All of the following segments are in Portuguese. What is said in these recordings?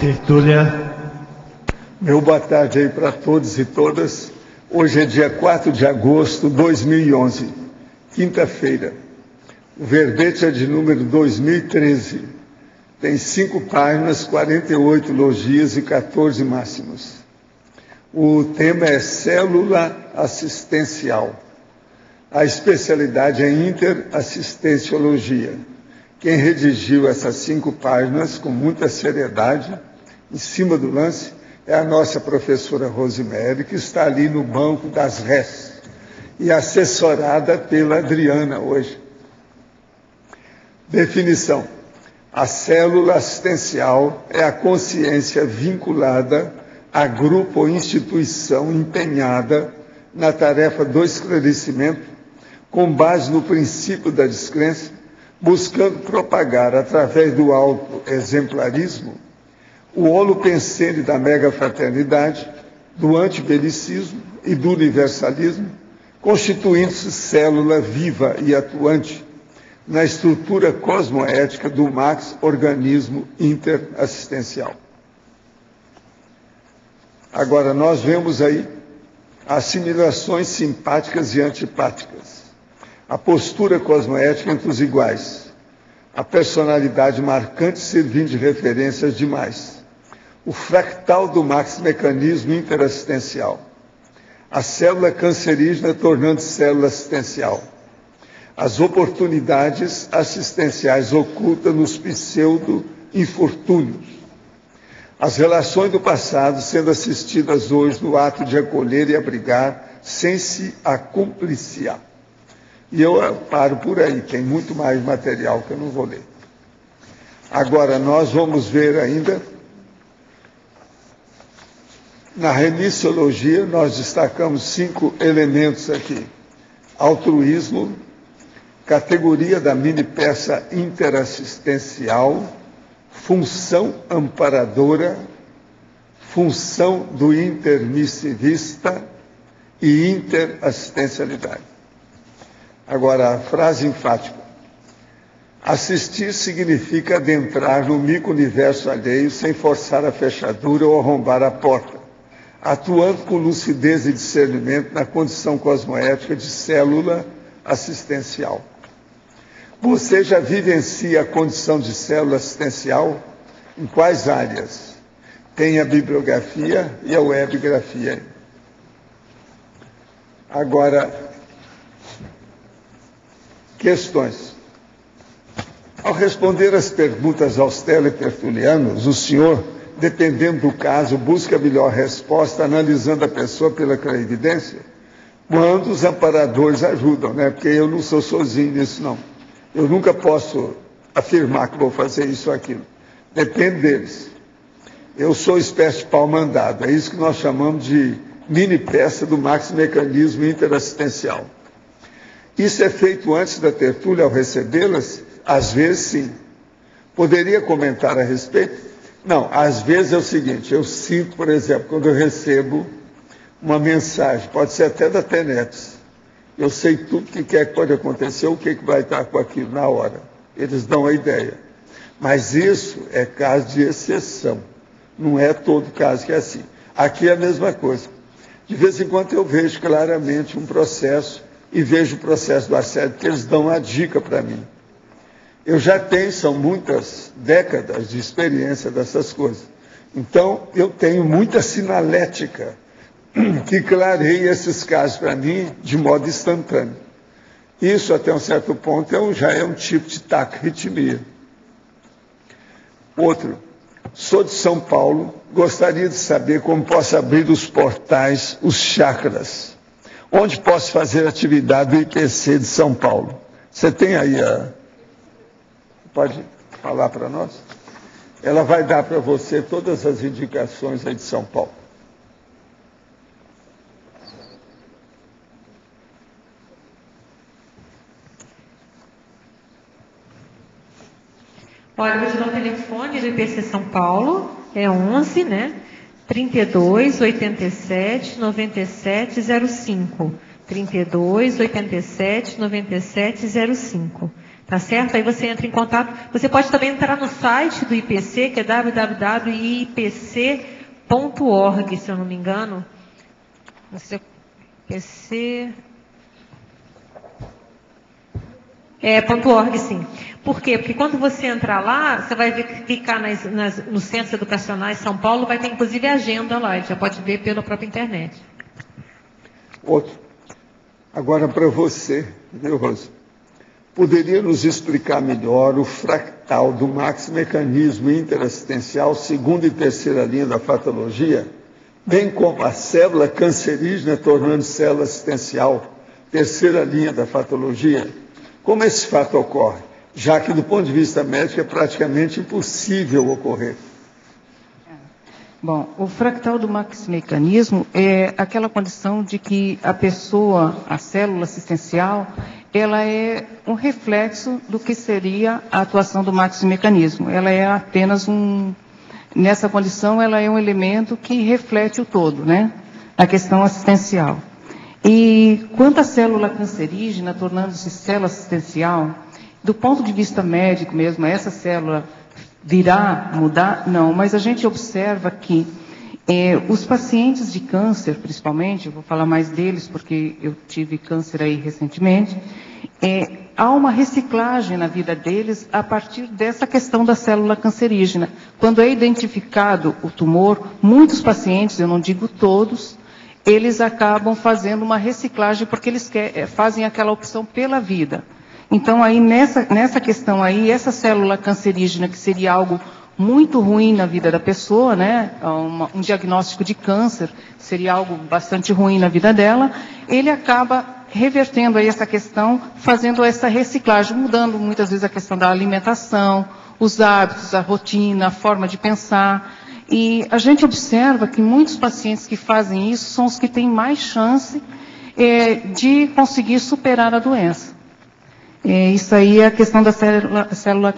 Tertúlia. Meu boa tarde aí para todos e todas. Hoje é dia 4 de agosto de 2011, quinta-feira. O verbete é de número 2013. Tem 5 páginas, 48 logias e 14 máximos. O tema é célula assistencial. A especialidade é interassistenciologia. Quem redigiu essas 5 páginas com muita seriedade, em cima do lance, é a nossa professora Rosemary, que está ali no banco das rés, e assessorada pela Adriana hoje. Definição. A célula assistencial é a consciência vinculada a grupo ou instituição empenhada na tarefa do esclarecimento, com base no princípio da descrença, buscando propagar, através do auto-exemplarismo, o holopensene da megafraternidade, do antibelicismo e do universalismo, constituindo-se célula viva e atuante na estrutura cosmoética do max organismo interassistencial. Agora, nós vemos aí assimilações simpáticas e antipáticas, a postura cosmoética entre os iguais, a personalidade marcante servindo de referências demais, o fractal do max mecanismo interassistencial, a célula cancerígena tornando célula assistencial, as oportunidades assistenciais ocultas nos pseudo-infortúnios, as relações do passado sendo assistidas hoje no ato de acolher e abrigar sem se acumpliciar. E eu paro por aí, tem muito mais material que eu não vou ler. Agora, nós vamos ver ainda, na remissiologia, nós destacamos 5 elementos aqui. Altruísmo, categoria da mini-peça interassistencial, função amparadora, função do intermissivista e interassistencialidade. Agora, a frase enfática. Assistir significa adentrar no micro-universo alheio sem forçar a fechadura ou arrombar a porta, atuando com lucidez e discernimento na condição cosmoética de célula assistencial. Você já vivencia a condição de célula assistencial? Em quais áreas? Tem a bibliografia e a webgrafia. Agora, questões. Ao responder as perguntas aos teletertulianos, o senhor, dependendo do caso, busca a melhor resposta, analisando a pessoa pela clarividência, quando os amparadores ajudam, né? Porque eu não sou sozinho nisso, não. Eu nunca posso afirmar que vou fazer isso ou aquilo. Depende deles. Eu sou espécie de pau mandado. É isso que nós chamamos de mini-peça do max-mecanismo interassistencial. Isso é feito antes da tertúlia ao recebê-las? Às vezes, sim. Poderia comentar a respeito? Não, às vezes é o seguinte, eu sinto, por exemplo, quando eu recebo uma mensagem, pode ser até da Tenetes, eu sei tudo que quer que pode acontecer, o que vai estar com aquilo na hora. Eles dão a ideia. Mas isso é caso de exceção. Não é todo caso que é assim. Aqui é a mesma coisa. De vez em quando eu vejo claramente um processo e vejo o processo do assédio, que eles dão uma dica para mim. Eu já tenho, são muitas décadas de experiência dessas coisas. Então, eu tenho muita sinalética que clareia esses casos para mim de modo instantâneo. Isso, até um certo ponto, já é um tipo de taquirritmia. Outro, sou de São Paulo, gostaria de saber como posso abrir os portais, os chakras. Onde posso fazer atividade do IPC de São Paulo? Você tem aí Pode falar para nós? Ela vai dar para você todas as indicações aí de São Paulo. Olha, vou te dar o telefone do IPC São Paulo, é 11, né? 32 87 97 05. 32 87 97 05. Tá certo? Aí você entra em contato. Você pode também entrar no site do IPC, que é www.ipc.org, se eu não me engano. Você, IPC... .org, sim. Por quê? Porque quando você entrar lá, você vai clicar nos centros educacionais São Paulo, vai ter inclusive agenda lá, já pode ver pela própria internet. Outro. Agora para você, viu, Rosa? Poderia nos explicar melhor o fractal do maximecanismo interassistencial, segunda e terceira linha da fatologia, bem como a célula cancerígena tornando célula assistencial, terceira linha da fatologia? Como esse fato ocorre? Já que, do ponto de vista médico, é praticamente impossível ocorrer. Bom, o fractal do maximecanismo é aquela condição de que a pessoa, a célula assistencial, ela é um reflexo do que seria a atuação do maximecanismo. Ela é apenas nessa condição, ela é um elemento que reflete o todo, né? A questão assistencial. E quanto à célula cancerígena, tornando-se célula assistencial, do ponto de vista médico mesmo, essa célula virá mudar? Não, mas a gente observa que os pacientes de câncer, principalmente, eu vou falar mais deles porque eu tive câncer aí recentemente, há uma reciclagem na vida deles a partir dessa questão da célula cancerígena. Quando é identificado o tumor, muitos pacientes, eu não digo todos, eles acabam fazendo uma reciclagem porque eles fazem aquela opção pela vida. Então, aí nessa questão aí, essa célula cancerígena, que seria algo muito ruim na vida da pessoa, né? Um diagnóstico de câncer seria algo bastante ruim na vida dela, ele acaba revertendo aí essa questão, fazendo essa reciclagem, mudando muitas vezes a questão da alimentação, os hábitos, a rotina, a forma de pensar. E a gente observa que muitos pacientes que fazem isso são os que têm mais chance de conseguir superar a doença. Isso aí é a questão da célula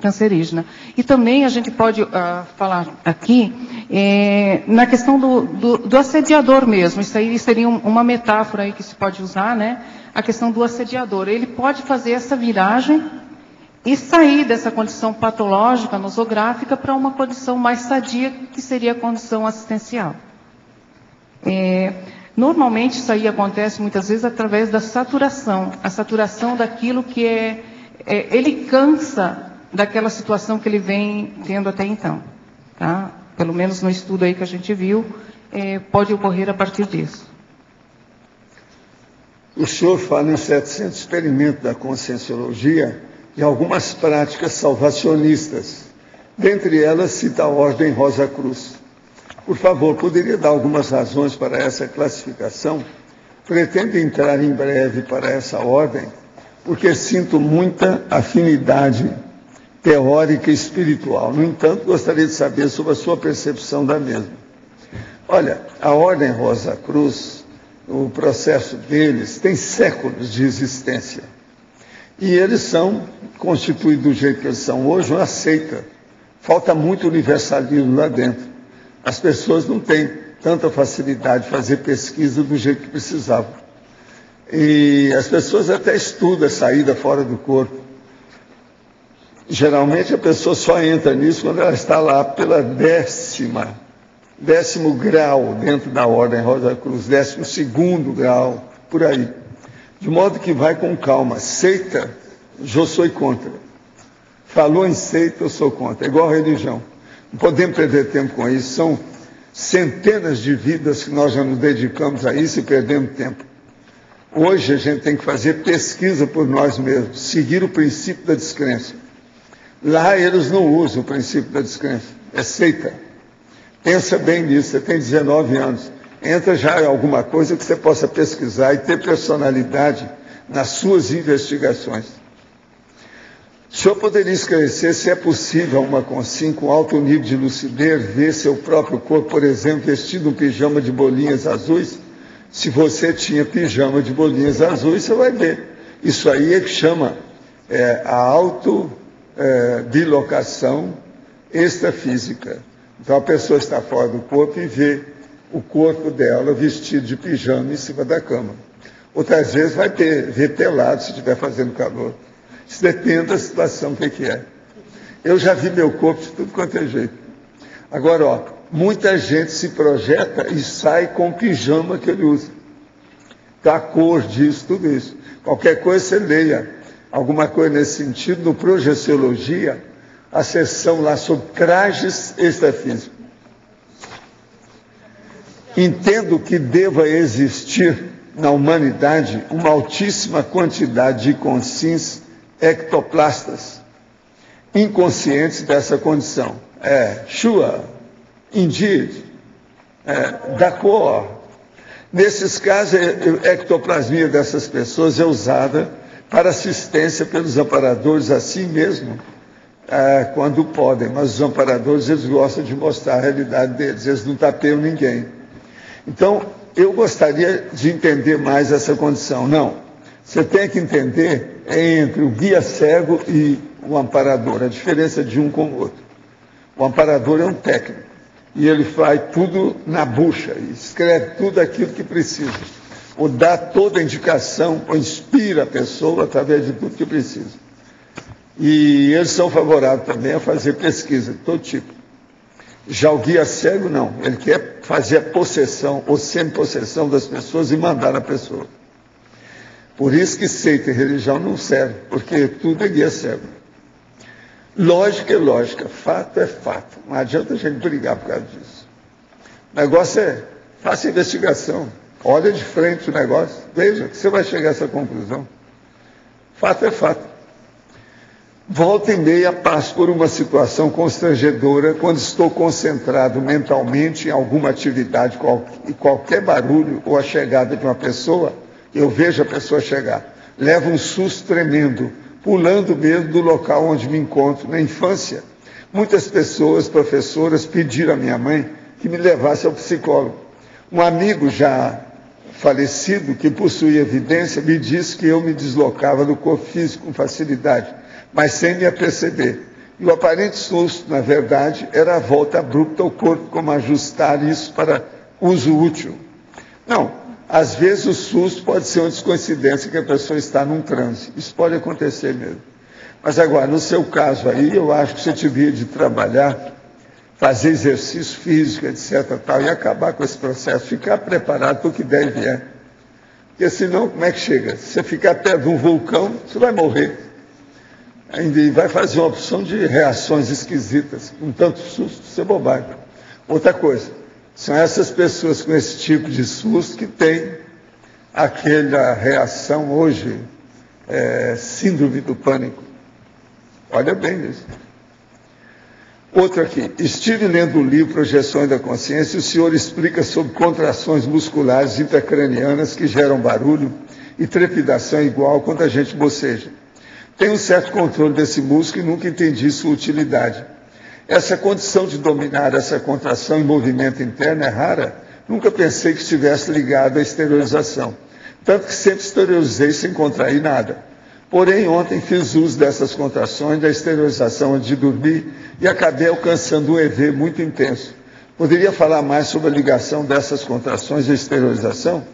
cancerígena. E também a gente pode falar aqui na questão do assediador mesmo. Isso aí seria uma metáfora aí que se pode usar, né? A questão do assediador. Ele pode fazer essa viragem e sair dessa condição patológica, nosográfica, para uma condição mais sadia, que seria a condição assistencial. Normalmente isso aí acontece muitas vezes através da saturação, a saturação daquilo que ele cansa daquela situação que ele vem tendo até então. Tá? Pelo menos no estudo aí que a gente viu, pode ocorrer a partir disso. O senhor fala em 700 experimentos da conscienciologia e algumas práticas salvacionistas. Dentre elas, cita a Ordem Rosa Cruz. Por favor, poderia dar algumas razões para essa classificação? Pretendo entrar em breve para essa ordem, porque sinto muita afinidade teórica e espiritual. No entanto, gostaria de saber sobre a sua percepção da mesma. Olha, a Ordem Rosa Cruz, o processo deles tem séculos de existência. E eles são constituídos do jeito que eles são hoje, uma seita. Falta muito universalismo lá dentro. As pessoas não têm tanta facilidade de fazer pesquisa do jeito que precisavam. E as pessoas até estudam a saída fora do corpo. Geralmente a pessoa só entra nisso quando ela está lá pela 10º grau dentro da Ordem Rosa Cruz, 12º grau, por aí. De modo que vai com calma. Seita, eu sou contra. Falou em seita, eu sou contra. É igual a religião. Não podemos perder tempo com isso. São centenas de vidas que nós já nos dedicamos a isso e perdemos tempo. Hoje a gente tem que fazer pesquisa por nós mesmos, seguir o princípio da descrença. Lá eles não usam o princípio da descrença, é seita. Pensa bem nisso, você tem 19 anos. Entra já em alguma coisa que você possa pesquisar e ter personalidade nas suas investigações. O senhor poderia esclarecer se é possível uma consciência com alto nível de lucidez ver seu próprio corpo, por exemplo, vestido um pijama de bolinhas azuis? Se você tinha pijama de bolinhas azuis, você vai ver. Isso aí é que chama a autobilocação extrafísica. Então a pessoa está fora do corpo e vê o corpo dela vestido de pijama em cima da cama. Outras vezes vai ver pelado se estiver fazendo calor. Isso depende da situação, o que é. Eu já vi meu corpo de tudo quanto é jeito. Agora, ó, muita gente se projeta e sai com o pijama que ele usa. Da cor disso, tudo isso. Qualquer coisa você leia alguma coisa nesse sentido, no Projeciologia, a seção lá sobre trajes extrafísicos. Entendo que deva existir na humanidade uma altíssima quantidade de consciências ectoplastas, inconscientes dessa condição. Sure, indeed, d'accord. Nesses casos, a ectoplasmia dessas pessoas é usada para assistência pelos amparadores assim mesmo, quando podem, mas os amparadores eles gostam de mostrar a realidade deles, eles não tapeiam ninguém. Então, eu gostaria de entender mais essa condição. Não, você tem que entender entre o guia cego e o amparador, a diferença de um com o outro. O amparador é um técnico, e ele faz tudo na bucha, escreve tudo aquilo que precisa, ou dá toda a indicação, ou inspira a pessoa através de tudo que precisa. E eles são favoráveis também a fazer pesquisa de todo tipo. Já o guia cego, não. Ele quer fazer a possessão ou semi-possessão das pessoas e mandar a pessoa. Por isso que seita e religião não serve, porque tudo é guia cego. Lógica é lógica, fato é fato. Não adianta a gente brigar por causa disso. O negócio é, faça investigação, olha de frente o negócio, veja que você vai chegar a essa conclusão. Fato é fato. Volta e meia passo por uma situação constrangedora quando estou concentrado mentalmente em alguma atividade e qualquer barulho ou a chegada de uma pessoa, eu vejo a pessoa chegar. Levo um susto tremendo, pulando mesmo do local onde me encontro. Na infância, muitas pessoas, professoras, pediram à minha mãe que me levasse ao psicólogo. Um amigo já falecido, que possuía evidência, me disse que eu me deslocava do corpo físico com facilidade, mas sem me aperceber. E o aparente susto, na verdade, era a volta abrupta ao corpo, como ajustar isso para uso útil. Não, às vezes o susto pode ser uma descoincidência que a pessoa está num transe. Isso pode acontecer mesmo. Mas agora, no seu caso aí, eu acho que você devia de trabalhar, fazer exercício físico, etc., tal, e acabar com esse processo, ficar preparado para o que der e vier. Porque senão, como é que chega? Se você ficar perto de um vulcão, você vai morrer. Ainda vai fazer uma opção de reações esquisitas, com tanto susto, isso é bobagem. Outra coisa, são essas pessoas com esse tipo de susto que têm aquela reação hoje, síndrome do pânico. Olha bem nisso. Outro aqui, estive lendo o livro Projeções da Consciência e o senhor explica sobre contrações musculares intracranianas que geram barulho e trepidação igual quando a gente boceja. Tenho um certo controle desse músculo e nunca entendi sua utilidade. Essa condição de dominar essa contração em movimento interno é rara. Nunca pensei que estivesse ligado à exteriorização. Tanto que sempre exteriorizei sem contrair nada. Porém, ontem fiz uso dessas contrações da exteriorização antes de dormir e acabei alcançando um EV muito intenso. Poderia falar mais sobre a ligação dessas contrações à exteriorização?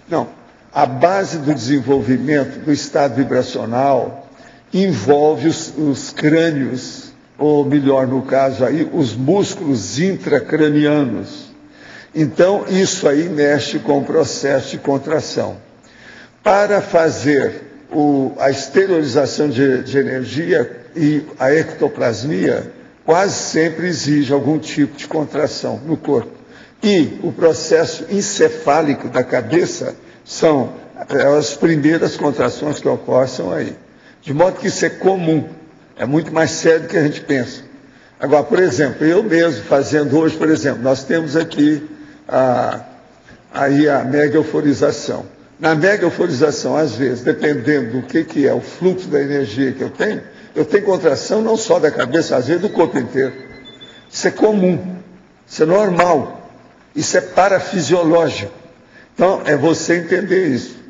Não. A base do desenvolvimento do estado vibracional envolve os crânios, ou melhor, no caso aí, os músculos intracranianos. Então, isso aí mexe com o processo de contração. Para fazer a exteriorização de energia e a ectoplasmia, quase sempre exige algum tipo de contração no corpo. E o processo encefálico da cabeça são as primeiras contrações que ocorrem são aí. De modo que isso é comum, é muito mais sério do que a gente pensa. Agora, por exemplo, eu mesmo fazendo hoje, por exemplo, nós temos aqui aí a mega euforização. Na mega euforização, às vezes, dependendo do que é o fluxo da energia que eu tenho contração não só da cabeça, às vezes do corpo inteiro. Isso é comum, isso é normal, isso é parafisiológico. Então, é você entender isso.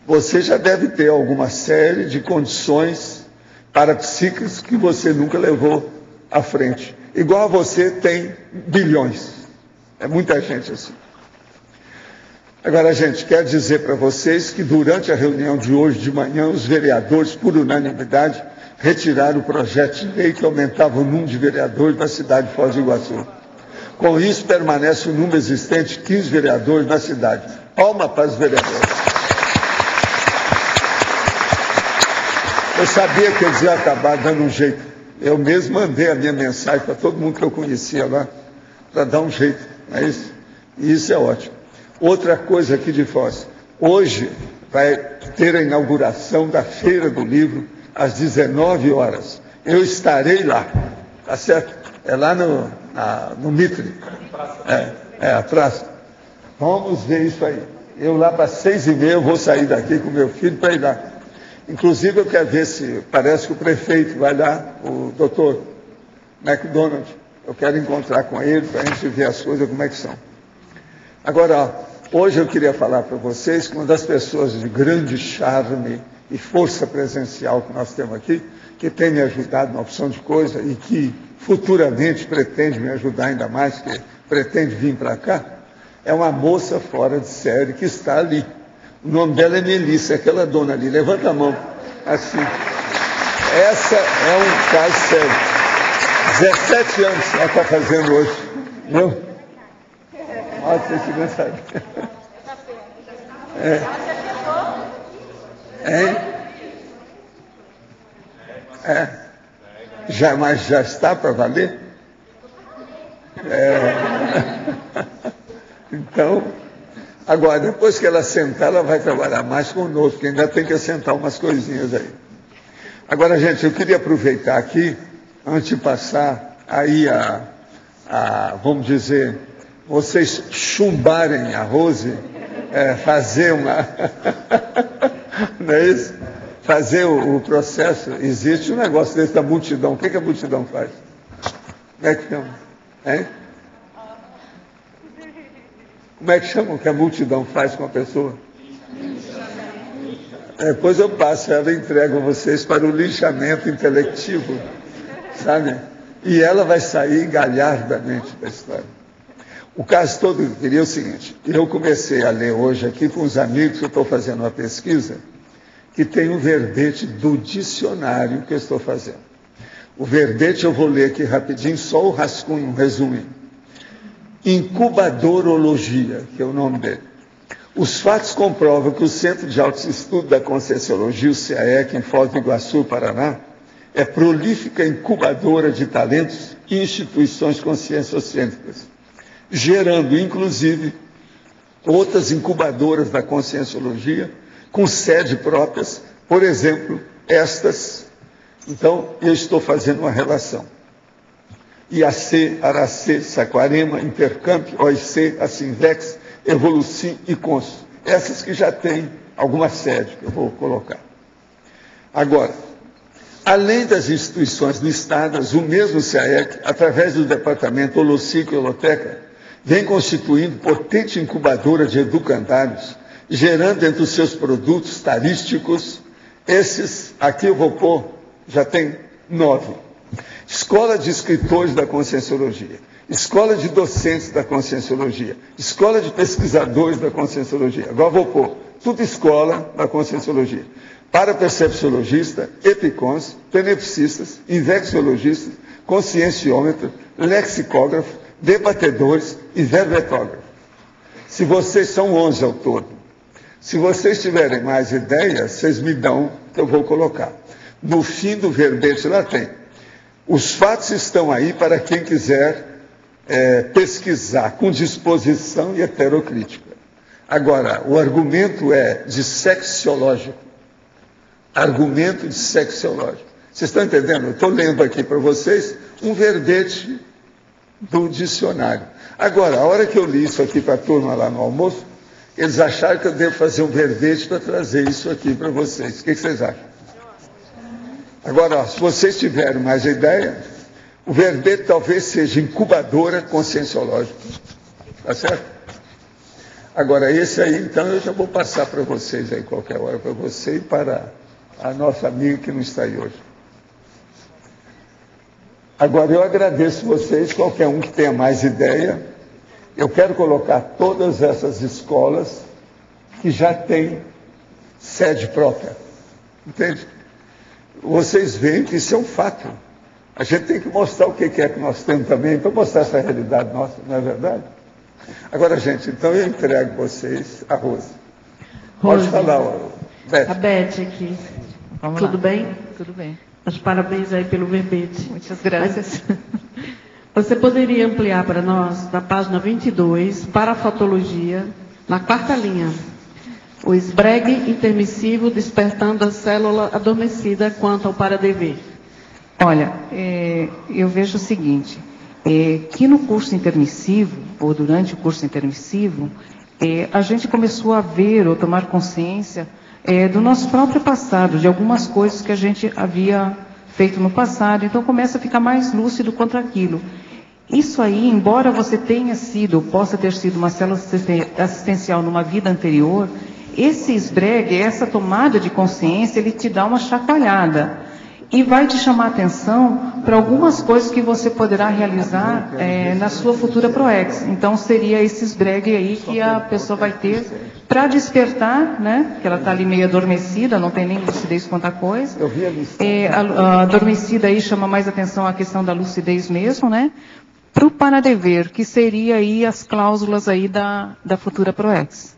Você já deve ter alguma série de condições parapsíquicas que você nunca levou à frente. Igual a você tem bilhões. É muita gente assim. Agora, gente, quero dizer para vocês que durante a reunião de hoje de manhã, os vereadores, por unanimidade, retirar o projeto de lei que aumentava o número de vereadores da cidade de Foz do Iguaçu. Com isso, permanece o número existente de 15 vereadores na cidade. Palma para os vereadores. Eu sabia que eles iam acabar dando um jeito. Eu mesmo mandei a minha mensagem para todo mundo que eu conhecia lá, para dar um jeito. Não é isso? E isso é ótimo. Outra coisa aqui de Foz. Hoje vai ter a inauguração da Feira do Livro às 19 horas. Eu estarei lá. Tá certo? É lá no Mitre. A praça. Vamos ver isso aí. Eu lá para 6h30 eu vou sair daqui com meu filho para ir lá. Inclusive eu quero ver se, parece que o prefeito vai lá, o doutor McDonald, eu quero encontrar com ele para a gente ver as coisas como é que são. Agora, hoje eu queria falar para vocês que uma das pessoas de grande charme e força presencial que nós temos aqui, que tem me ajudado na opção de coisa e que futuramente pretende me ajudar ainda mais, que pretende vir para cá, é uma moça fora de série que está ali. O nome dela é Melissa, aquela dona ali. Levanta a mão, assim. Essa é um caso sério. 17 anos ela está fazendo hoje. Viu? Olha, você não sabe. Mas já está para valer? Então, agora, depois que ela sentar, ela vai trabalhar mais conosco, porque ainda tem que assentar umas coisinhas aí. Agora, gente, eu queria aproveitar aqui, antes de passar aí vamos dizer, vocês chumbarem a Rose, fazer uma... Não é isso? Fazer o processo. Existe um negócio desse da multidão. O que a multidão faz? Como é que chama? Hein? Como é que chama o que a multidão faz com a pessoa? Depois eu passo, ela entrega vocês para o linchamento intelectivo, sabe? E ela vai sair galhardamente da história. O caso todo que eu queria é o seguinte: eu comecei a ler hoje aqui com os amigos, que eu estou fazendo uma pesquisa, que tem um verbete do dicionário que eu estou fazendo. O verbete eu vou ler aqui rapidinho, só o rascunho, um resuminho. Incubadorologia, que é o nome dele. Os fatos comprovam que o Centro de Alto Estudo da Conscienciologia, o CAEC, em Foz do Iguaçu, Paraná, é prolífica incubadora de talentos e instituições conscienciocêntricas, gerando, inclusive, outras incubadoras da Conscienciologia, com sede próprias, por exemplo, estas. Então, eu estou fazendo uma relação. IAC, Aracê, Saquarema, Intercamp, OIC, Acinvex, Evolucim e Consul. Essas que já têm alguma sede, que eu vou colocar. Agora, além das instituições listadas, o mesmo CAEC, através do departamento Holocico e Holoteca, vem constituindo potente incubadora de educandários, gerando entre os seus produtos tarísticos, esses, aqui eu vou pôr, já tem 9. Escola de Escritores da Conscienciologia, Escola de Docentes da Conscienciologia, Escola de Pesquisadores da Conscienciologia. Agora vou pôr tudo escola da Conscienciologia. Parapercepciologista, epicons, tenepsicistas, invexiologistas, conscienciômetros, lexicógrafos, debatedores e verbetógrafos. Se vocês são 11 ao todo. Se vocês tiverem mais ideias, vocês me dão, que eu vou colocar. No fim do verbete lá tem. Os fatos estão aí para quem quiser pesquisar com disposição e heterocrítica. Agora, o argumento é de sexiológico. Argumento de sexiológico. Vocês estão entendendo? Eu estou lendo aqui para vocês um verbete do dicionário. Agora, a hora que eu li isso aqui para a turma lá no almoço, eles acharam que eu devo fazer um verbete para trazer isso aqui para vocês. O que vocês acham? Agora, se vocês tiverem mais ideia, o verbete talvez seja incubadora conscienciológica. Tá certo? Agora, esse aí, então, eu já vou passar para vocês aí, qualquer hora, para você e para a nossa amiga que não está aí hoje. Agora, eu agradeço vocês, qualquer um que tenha mais ideia. Eu quero colocar todas essas escolas que já têm sede própria. Entende? vocês veem que isso é um fato. A gente tem que mostrar o que é que nós temos também, para mostrar essa realidade nossa, não é verdade? Agora, gente, então eu entrego vocês a Rose. Pode falar, Beth. A Beth aqui. Vamos Tudo lá. bem? Tudo bem. Os parabéns aí pelo verbete. Muitas graças. Você poderia ampliar para nós, na página 22, para a fotologia, na quarta linha, o esbregue intermissivo despertando a célula adormecida quanto ao para-dever. Olha, eu vejo o seguinte, que no curso intermissivo, ou durante o curso intermissivo, a gente começou a ver ou tomar consciência do nosso próprio passado, de algumas coisas que a gente havia feito no passado, então começa a ficar mais lúcido quanto aquilo. Isso aí, embora você tenha sido, possa ter sido uma célula assistencial numa vida anterior, esse esbregue, essa tomada de consciência, ele te dá uma chacoalhada e vai te chamar a atenção para algumas coisas que você poderá realizar na sua futura ProEx. Então, seria esse esbregue aí que a pessoa vai ter para despertar, né? Que ela está ali meio adormecida, não tem nem lucidez quanto a coisa. Eu vi a lista. A adormecida aí chama mais atenção a questão da lucidez mesmo, né? Para o para-dever, que seria aí as cláusulas aí da futura ProEx.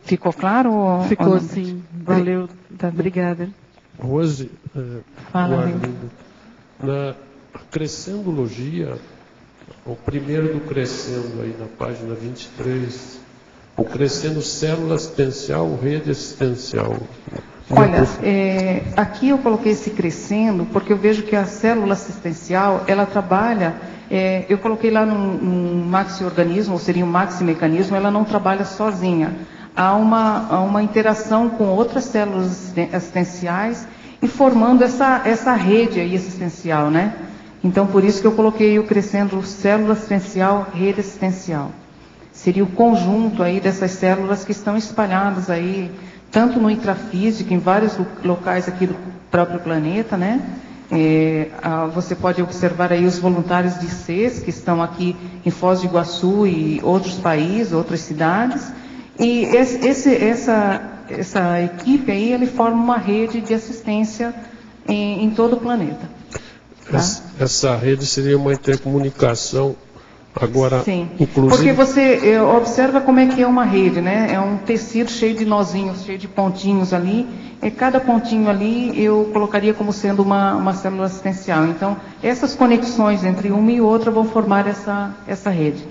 Ficou claro? Ficou sim. Valeu. Tá, obrigada. Rose, Fala, na Crescendologia, o primeiro do Crescendo aí na página 23, o Crescendo célula assistencial, rede assistencial. Olha, aqui eu coloquei esse crescendo porque eu vejo que a célula assistencial, ela trabalha, eu coloquei lá num maxi-organismo, ou seria um maxi-mecanismo, ela não trabalha sozinha. Há uma interação com outras células assistenciais e formando essa rede aí assistencial, né? Então, por isso que eu coloquei o crescendo célula assistencial, rede assistencial. Seria o conjunto aí dessas células que estão espalhadas aí, tanto no intrafísico, em vários locais aqui do próprio planeta, né? Você pode observar aí os voluntários de CES, que estão aqui em Foz do Iguaçu e outros países, outras cidades. E essa equipe aí, ele forma uma rede de assistência em todo o planeta. Tá? Essa rede seria uma intercomunicação. Agora, sim, inclusive... porque você observa como é que é uma rede, né? É um tecido cheio de nozinhos, cheio de pontinhos ali. E cada pontinho ali eu colocaria como sendo uma célula assistencial. Então, essas conexões entre uma e outra vão formar essa rede.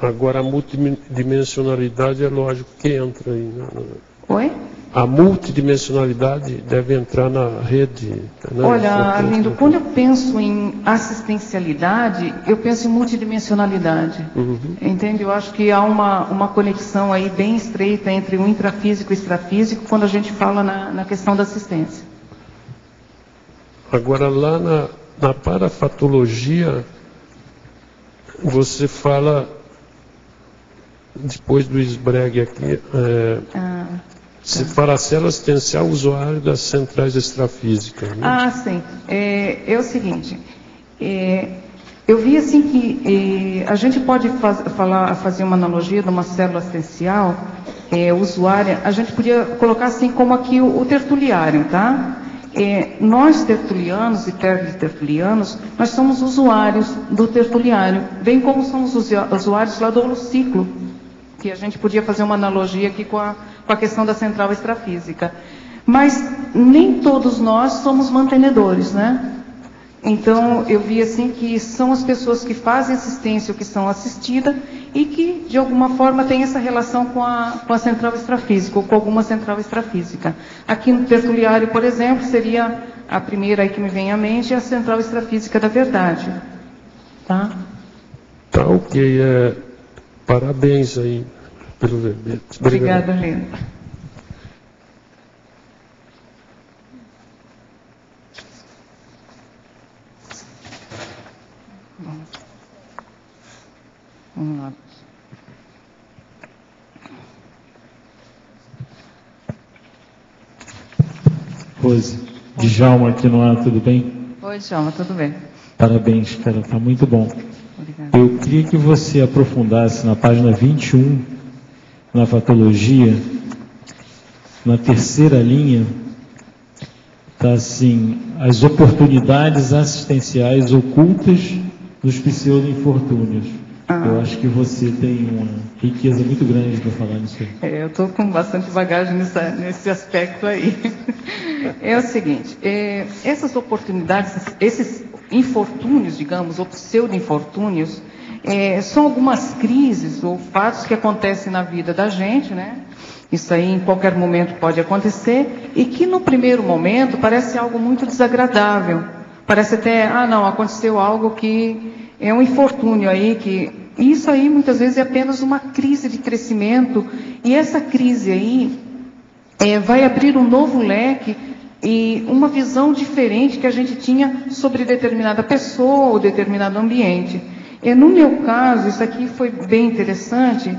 Agora, a multidimensionalidade é lógico que entra aí. Oi? A multidimensionalidade deve entrar na rede. Né? Olha, Arlindo, quando eu penso em assistencialidade, eu penso em multidimensionalidade. Uhum. Entende? Eu acho que há uma conexão aí bem estreita entre o intrafísico e o extrafísico quando a gente fala na questão da assistência. Agora, lá na parafatologia, você fala, depois do esbregue aqui, se fala célula assistencial usuário das centrais extrafísicas. Né? Sim. É o seguinte, eu vi assim que a gente pode fazer uma analogia de uma célula assistencial usuária, a gente podia colocar assim como aqui o tertuliário, tá? Nós tertulianos e tertulianos, nós somos usuários do tertuliário, bem como somos usuários lá do holociclo, que a gente podia fazer uma analogia aqui com a questão da central extrafísica. Mas nem todos nós somos mantenedores, né? Então, eu vi assim que são as pessoas que fazem assistência ou que são assistidas e que, de alguma forma, têm essa relação com a central extrafísica ou com alguma central extrafísica. Aqui no tertuliário, por exemplo, seria a primeira aí que me vem à mente, a central extrafísica da verdade. Tá? Tá, ok. Parabéns aí pelo verbete. Obrigada, Helena. Vamos lá. Rose, Djalma aqui no ar, tudo bem? Oi, Djalma, tudo bem? Parabéns, cara, tá muito bom. Obrigada. Eu queria que você aprofundasse na página 21, na patologia, na terceira linha, Tá assim, as oportunidades assistenciais ocultas dos pseudo-infortúnios. Eu acho que você tem uma riqueza muito grande para falar nisso aí. Eu estou com bastante bagagem nesse aspecto aí. É o seguinte, essas oportunidades, esses infortúnios, digamos, ou pseudo-infortúnios, são algumas crises ou fatos que acontecem na vida da gente, né? Isso aí em qualquer momento pode acontecer, e que no primeiro momento parece algo muito desagradável. Parece até, não, aconteceu algo que é um infortúnio aí, que isso aí muitas vezes é apenas uma crise de crescimento, e essa crise aí vai abrir um novo leque e uma visão diferente que a gente tinha sobre determinada pessoa ou determinado ambiente. No meu caso, isso aqui foi bem interessante,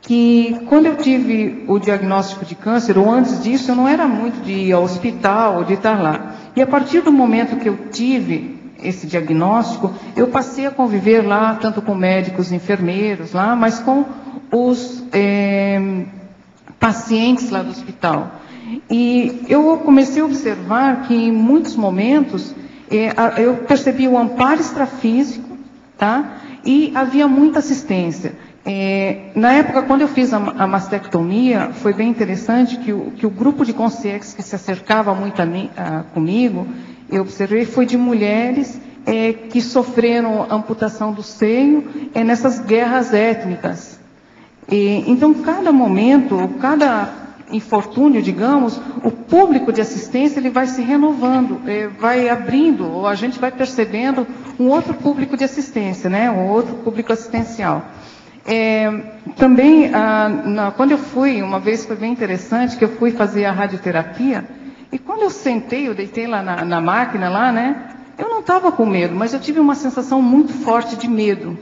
que quando eu tive o diagnóstico de câncer, ou antes disso, eu não era muito de ir ao hospital ou de estar lá. E a partir do momento que eu tive esse diagnóstico, eu passei a conviver lá, tanto com médicos e enfermeiros lá, mas com os pacientes lá do hospital. E eu comecei a observar que em muitos momentos eu percebi o amparo extrafísico, tá? E havia muita assistência. Na época, quando eu fiz a mastectomia, foi bem interessante que o grupo de consciências que se acercava muito comigo, eu observei, foi de mulheres que sofreram amputação do seio nessas guerras étnicas. Então, cada momento, cada infortúnio, digamos, o público de assistência ele vai se renovando, vai abrindo, ou a gente vai percebendo um outro público de assistência, né? Um outro público assistencial. Também, quando eu fui, uma vez foi bem interessante, que eu fui fazer a radioterapia, e quando eu sentei, eu deitei lá na máquina, lá, né? Eu não estava com medo, mas eu tive uma sensação muito forte de medo.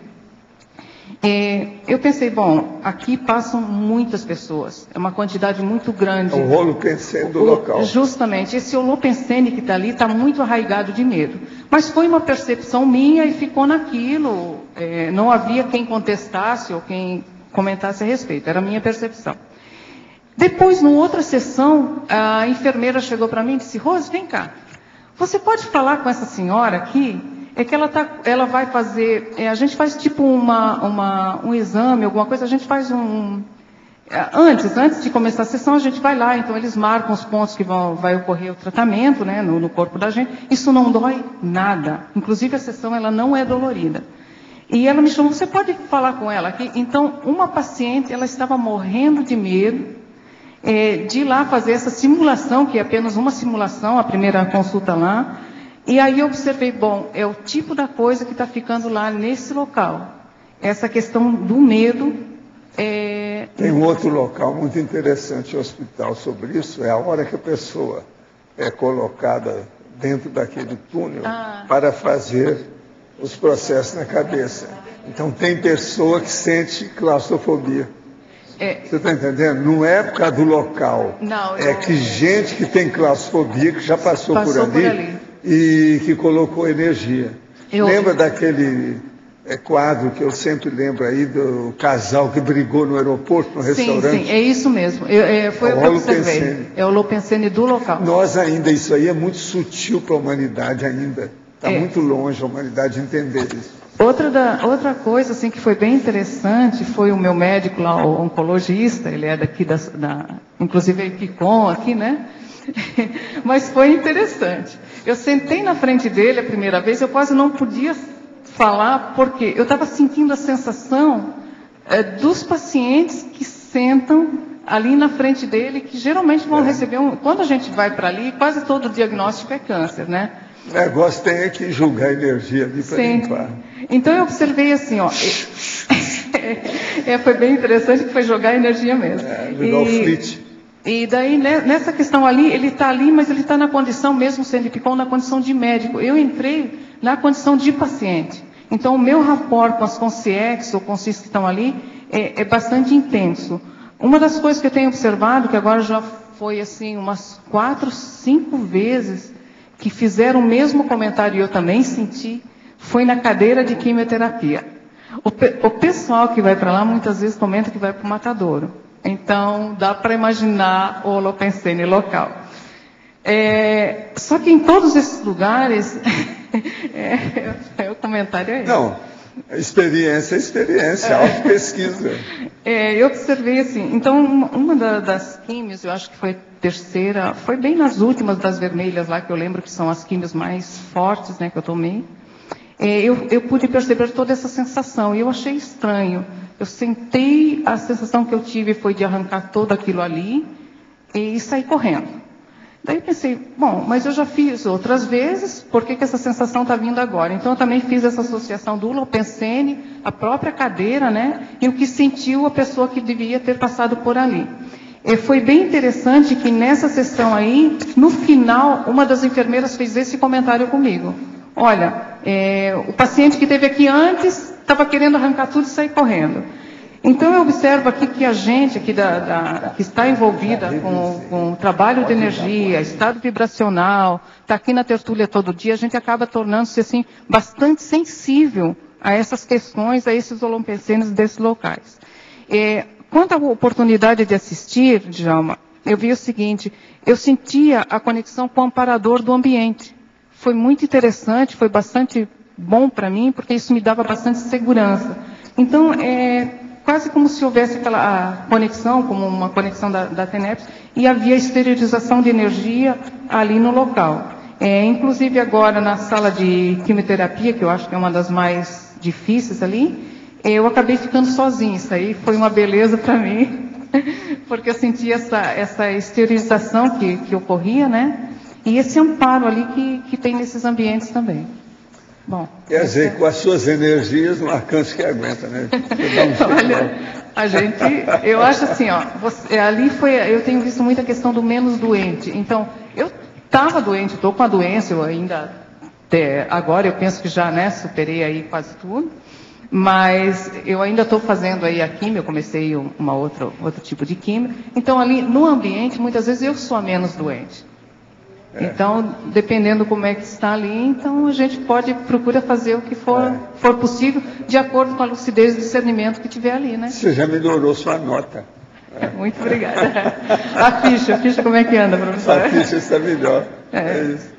Eu pensei, bom, aqui passam muitas pessoas, é uma quantidade muito grande. O holopensene do local. Justamente, esse holopensene que está ali está muito arraigado de medo. Mas foi uma percepção minha e ficou naquilo. Não havia quem contestasse ou quem comentasse a respeito, era a minha percepção. Depois, numa outra sessão, a enfermeira chegou para mim e disse, Rose, vem cá, você pode falar com essa senhora aqui? É que ela vai fazer, a gente faz tipo um exame, alguma coisa, a gente faz antes de começar a sessão, a gente vai lá, então eles marcam os pontos que vai ocorrer o tratamento, né, no corpo da gente. Isso não dói nada, inclusive a sessão ela não é dolorida. E ela me chamou, você pode falar com ela aqui? Então, uma paciente, ela estava morrendo de medo, de ir lá fazer essa simulação, que é apenas uma simulação, a primeira consulta lá, e aí eu observei, bom, é o tipo da coisa que está ficando lá nesse local. Essa questão do medo. Tem um outro local muito interessante no hospital sobre isso, é a hora que a pessoa é colocada dentro daquele túnel para fazer os processos na cabeça. Então tem pessoa que sente claustrofobia. Você está entendendo? Não é por causa do local. Não, que gente que tem claustrofobia, que já passou por ali e que colocou energia. Lembra daquele quadro que eu sempre lembro aí, do casal que brigou no aeroporto, no restaurante? Sim, é isso mesmo. Foi o que eu observei. É o holopensene do local. Nós ainda, isso aí é muito sutil para a humanidade ainda. Está muito longe a humanidade entender isso. Outra coisa assim, que foi bem interessante foi o meu médico lá, o oncologista, ele é daqui inclusive ele Picon aqui, né? Mas foi interessante. Eu sentei na frente dele a primeira vez, eu quase não podia falar, porque eu estava sentindo a sensação dos pacientes que sentam ali na frente dele, que geralmente vão receber quando a gente vai para ali, quase todo diagnóstico é câncer, né? O negócio tem que julgar a energia ali para limpar. Então eu observei assim, foi bem interessante, que foi jogar energia mesmo. Jogar o flit. E daí, nessa questão ali, ele está ali, mas ele está na condição, mesmo sendo Picon, na condição de médico. Eu entrei na condição de paciente. Então, o meu rapport com as consciências ou consciências que estão ali é bastante intenso. Uma das coisas que eu tenho observado, que agora já foi assim umas 4, 5 vezes, que fizeram o mesmo comentário e eu também senti, foi na cadeira de quimioterapia. O pessoal que vai para lá muitas vezes comenta que vai para o matadouro. Então, dá para imaginar o holopensene local. Só que em todos esses lugares, o comentário é esse. Não, experiência é experiência, auto-pesquisa. Eu observei assim, então uma das químios, eu acho que foi terceira, foi bem nas últimas das vermelhas lá, que eu lembro que são as químios mais fortes, né, que eu tomei. Eu pude perceber toda essa sensação e eu achei estranho. Eu sentei, a sensação que eu tive foi de arrancar tudo aquilo ali e sair correndo. Daí eu pensei, bom, mas eu já fiz outras vezes, por que essa sensação está vindo agora? Então eu também fiz essa associação do Lopensene, a própria cadeira, né? E o que sentiu a pessoa que devia ter passado por ali. Foi bem interessante que nessa sessão aí, no final, uma das enfermeiras fez esse comentário comigo. Olha, o paciente que esteve aqui antes estava querendo arrancar tudo e sair correndo. Então eu observo aqui que a gente aqui que está envolvida com o trabalho de energia, estado vibracional, está aqui na tertúlia todo dia, a gente acaba tornando-se assim bastante sensível a essas questões, a esses holompensenes desses locais. Quanto à oportunidade de assistir, Djalma, eu vi o seguinte, eu sentia a conexão com o amparador do ambiente. Foi muito interessante, foi bastante bom para mim, porque isso me dava bastante segurança. Então, quase como se houvesse aquela conexão, como uma conexão da TENEPS, e havia esterilização de energia ali no local. Inclusive agora na sala de quimioterapia, que eu acho que é uma das mais difíceis ali, eu acabei ficando sozinha. Isso aí foi uma beleza para mim, porque eu senti essa esterilização que ocorria, né? E esse amparo ali que tem nesses ambientes também. Bom, quer dizer, com as suas energias, não há câncer que aguenta, né? Olha, eu acho assim, ó, ali eu tenho visto muita questão do menos doente. Então, eu estava doente, estou com a doença, eu ainda, agora eu penso que já, né, superei aí quase tudo, mas eu ainda estou fazendo aí a químio, eu comecei outro tipo de químio. Então, ali no ambiente, muitas vezes eu sou a menos doente. Então, dependendo como é que está ali, então a gente procura fazer o que for possível, de acordo com a lucidez e discernimento que tiver ali, né? Você já melhorou sua nota. Muito obrigada. A ficha como é que anda, professora? A ficha está melhor. É isso.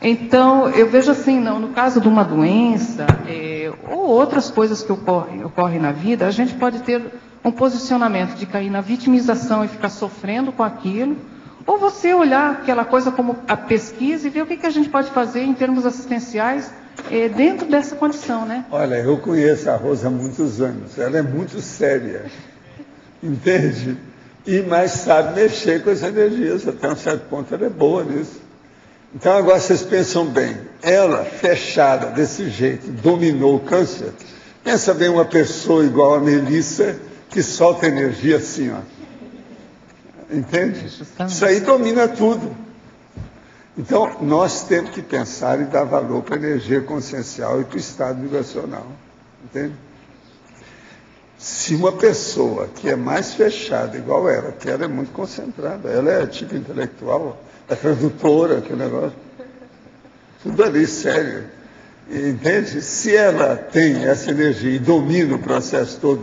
Então, eu vejo assim, no caso de uma doença, ou outras coisas que ocorrem na vida, a gente pode ter um posicionamento de cair na vitimização e ficar sofrendo com aquilo, ou você olhar aquela coisa como a pesquisa e ver o que a gente pode fazer em termos assistenciais dentro dessa condição, né? Olha, eu conheço a Rosa há muitos anos. Ela é muito séria, entende? Mas sabe mexer com as energias. Até um certo ponto ela é boa nisso. Então agora vocês pensam bem. Ela, fechada desse jeito, dominou o câncer. Pensa bem uma pessoa igual a Melissa, que solta energia assim, ó. Entende? Isso aí domina tudo. Então, nós temos que pensar e dar valor para a energia consciencial e para o estado vibracional. Entende? Se uma pessoa que é mais fechada, igual ela, que ela é muito concentrada, ela é tipo intelectual, é tradutora, que negócio, tudo ali sério. Entende? Se ela tem essa energia e domina o processo todo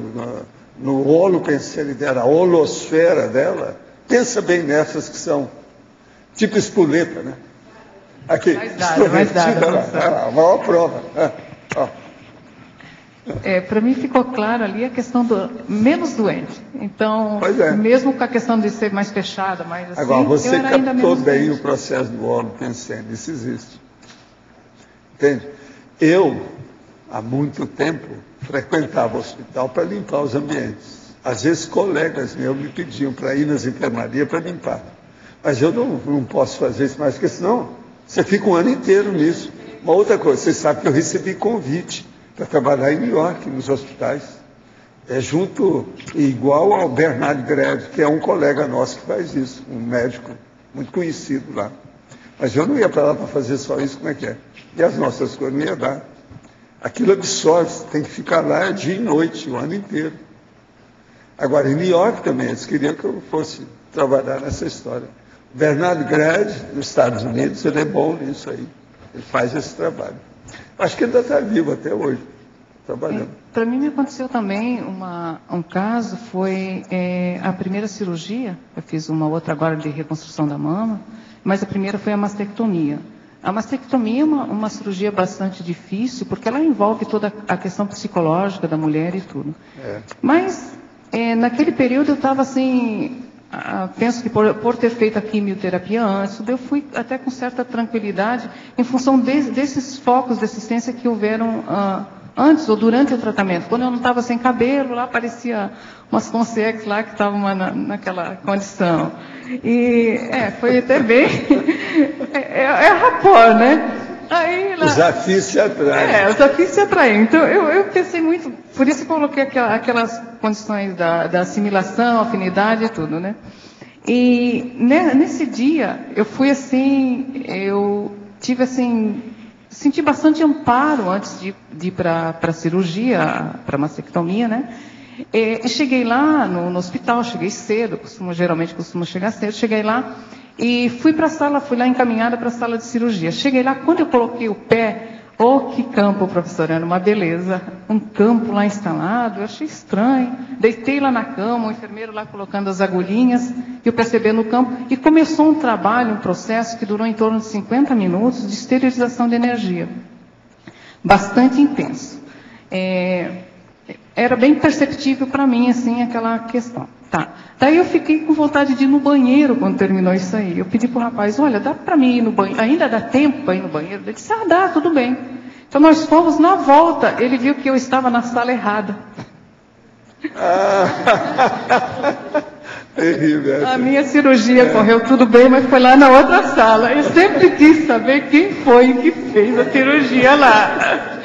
no holopensene dela, a holosfera dela, pensa bem nessas que são tipo espoleta, né? Aqui, extrovertida, a maior prova. Para mim ficou claro ali a questão do menos doente. Então, mesmo com a questão de ser mais fechada, mais assim, agora, você eu era ainda captou menos bem doente. o processo do holopensene, isso existe. Entende? Eu, há muito tempo, frequentava o hospital para limpar os ambientes. Às vezes, colegas meus me pediam para ir nas enfermarias para limpar. Mas eu não posso fazer isso mais, porque senão você fica um ano inteiro nisso. Uma outra coisa, você sabe que eu recebi convite para trabalhar em New York, nos hospitais. Igual ao Bernard Greve, que é um colega nosso que faz isso, um médico muito conhecido lá. Mas eu não ia para lá para fazer só isso, como é que é? E as nossas coisas não ia dar. Aquilo absorve, tem que ficar lá dia e noite, o ano inteiro. Agora, em New York também, eles queriam que eu fosse trabalhar nessa história. Bernard Grade, nos Estados Unidos, ele é bom nisso aí. Ele faz esse trabalho. Acho que ele ainda está vivo até hoje, trabalhando. Para mim, me aconteceu também um caso, foi a primeira cirurgia, eu fiz uma outra agora de reconstrução da mama, mas a primeira foi a mastectomia. A mastectomia é uma cirurgia bastante difícil, porque ela envolve toda a questão psicológica da mulher e tudo. Mas, naquele período, eu estava assim, penso que por ter feito a quimioterapia antes, eu fui até com certa tranquilidade, em função desses focos de assistência que houveram antes ou durante o tratamento. Quando eu não estava sem cabelo, lá aparecia umas consegues lá que estavam naquela condição. E foi até bem... é rapor, né? Aí, os afins se atraem. Os afins se atraem. Então, eu pensei muito... Por isso eu coloquei aquelas condições da assimilação, afinidade e tudo, né? E nesse dia, eu fui assim... Eu tive assim... Senti bastante amparo antes de ir para a cirurgia, para a mastectomia, né? E cheguei lá no hospital, cheguei cedo, geralmente costumo chegar cedo, cheguei lá e fui para a sala, fui lá encaminhada para a sala de cirurgia. Cheguei lá, quando eu coloquei o pé, que campo, professora, era uma beleza, um campo lá instalado, eu achei estranho. Deitei lá na cama, o enfermeiro lá colocando as agulhinhas, e eu percebendo o campo, e começou um trabalho, um processo que durou em torno de 50 minutos de esterilização de energia. Bastante intenso. Era bem perceptível para mim, assim, aquela questão. Tá. Daí eu fiquei com vontade de ir no banheiro quando terminou isso aí. Eu pedi para o rapaz, olha, dá para mim ir no banheiro? Ainda dá tempo para ir no banheiro? Ele disse, dá, tudo bem. Então nós fomos, na volta, ele viu que eu estava na sala errada. Terrível. A minha cirurgia correu tudo bem, mas foi lá na outra sala. Eu sempre quis saber quem foi que fez a cirurgia lá.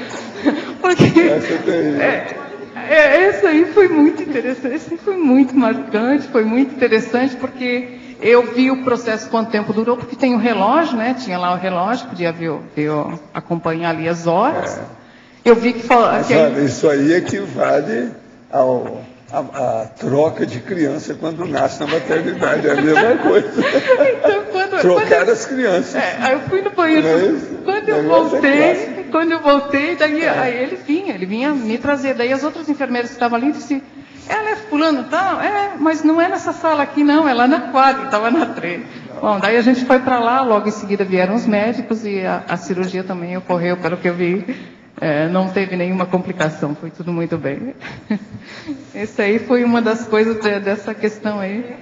Porque... Essa é terrível. Essa aí foi muito interessante, esse foi muito marcante, foi muito interessante, porque eu vi o processo quanto tempo durou, porque tem o relógio, né? Tinha lá o relógio, podia ver acompanhar ali as horas. Eu vi que... Isso aí equivale a troca de criança quando nasce na maternidade, é a mesma coisa. Então, trocar as crianças. Aí eu fui no banheiro, quando eu voltei, daí aí ele vinha me trazer, daí as outras enfermeiras que estavam ali disseram, ela é fulano tal, mas não é nessa sala aqui não, é lá na 4, estava na 3. Bom, daí a gente foi para lá, logo em seguida vieram os médicos e a cirurgia também ocorreu, pelo que eu vi. Não teve nenhuma complicação, foi tudo muito bem. Essa aí foi uma das coisas dessa questão aí.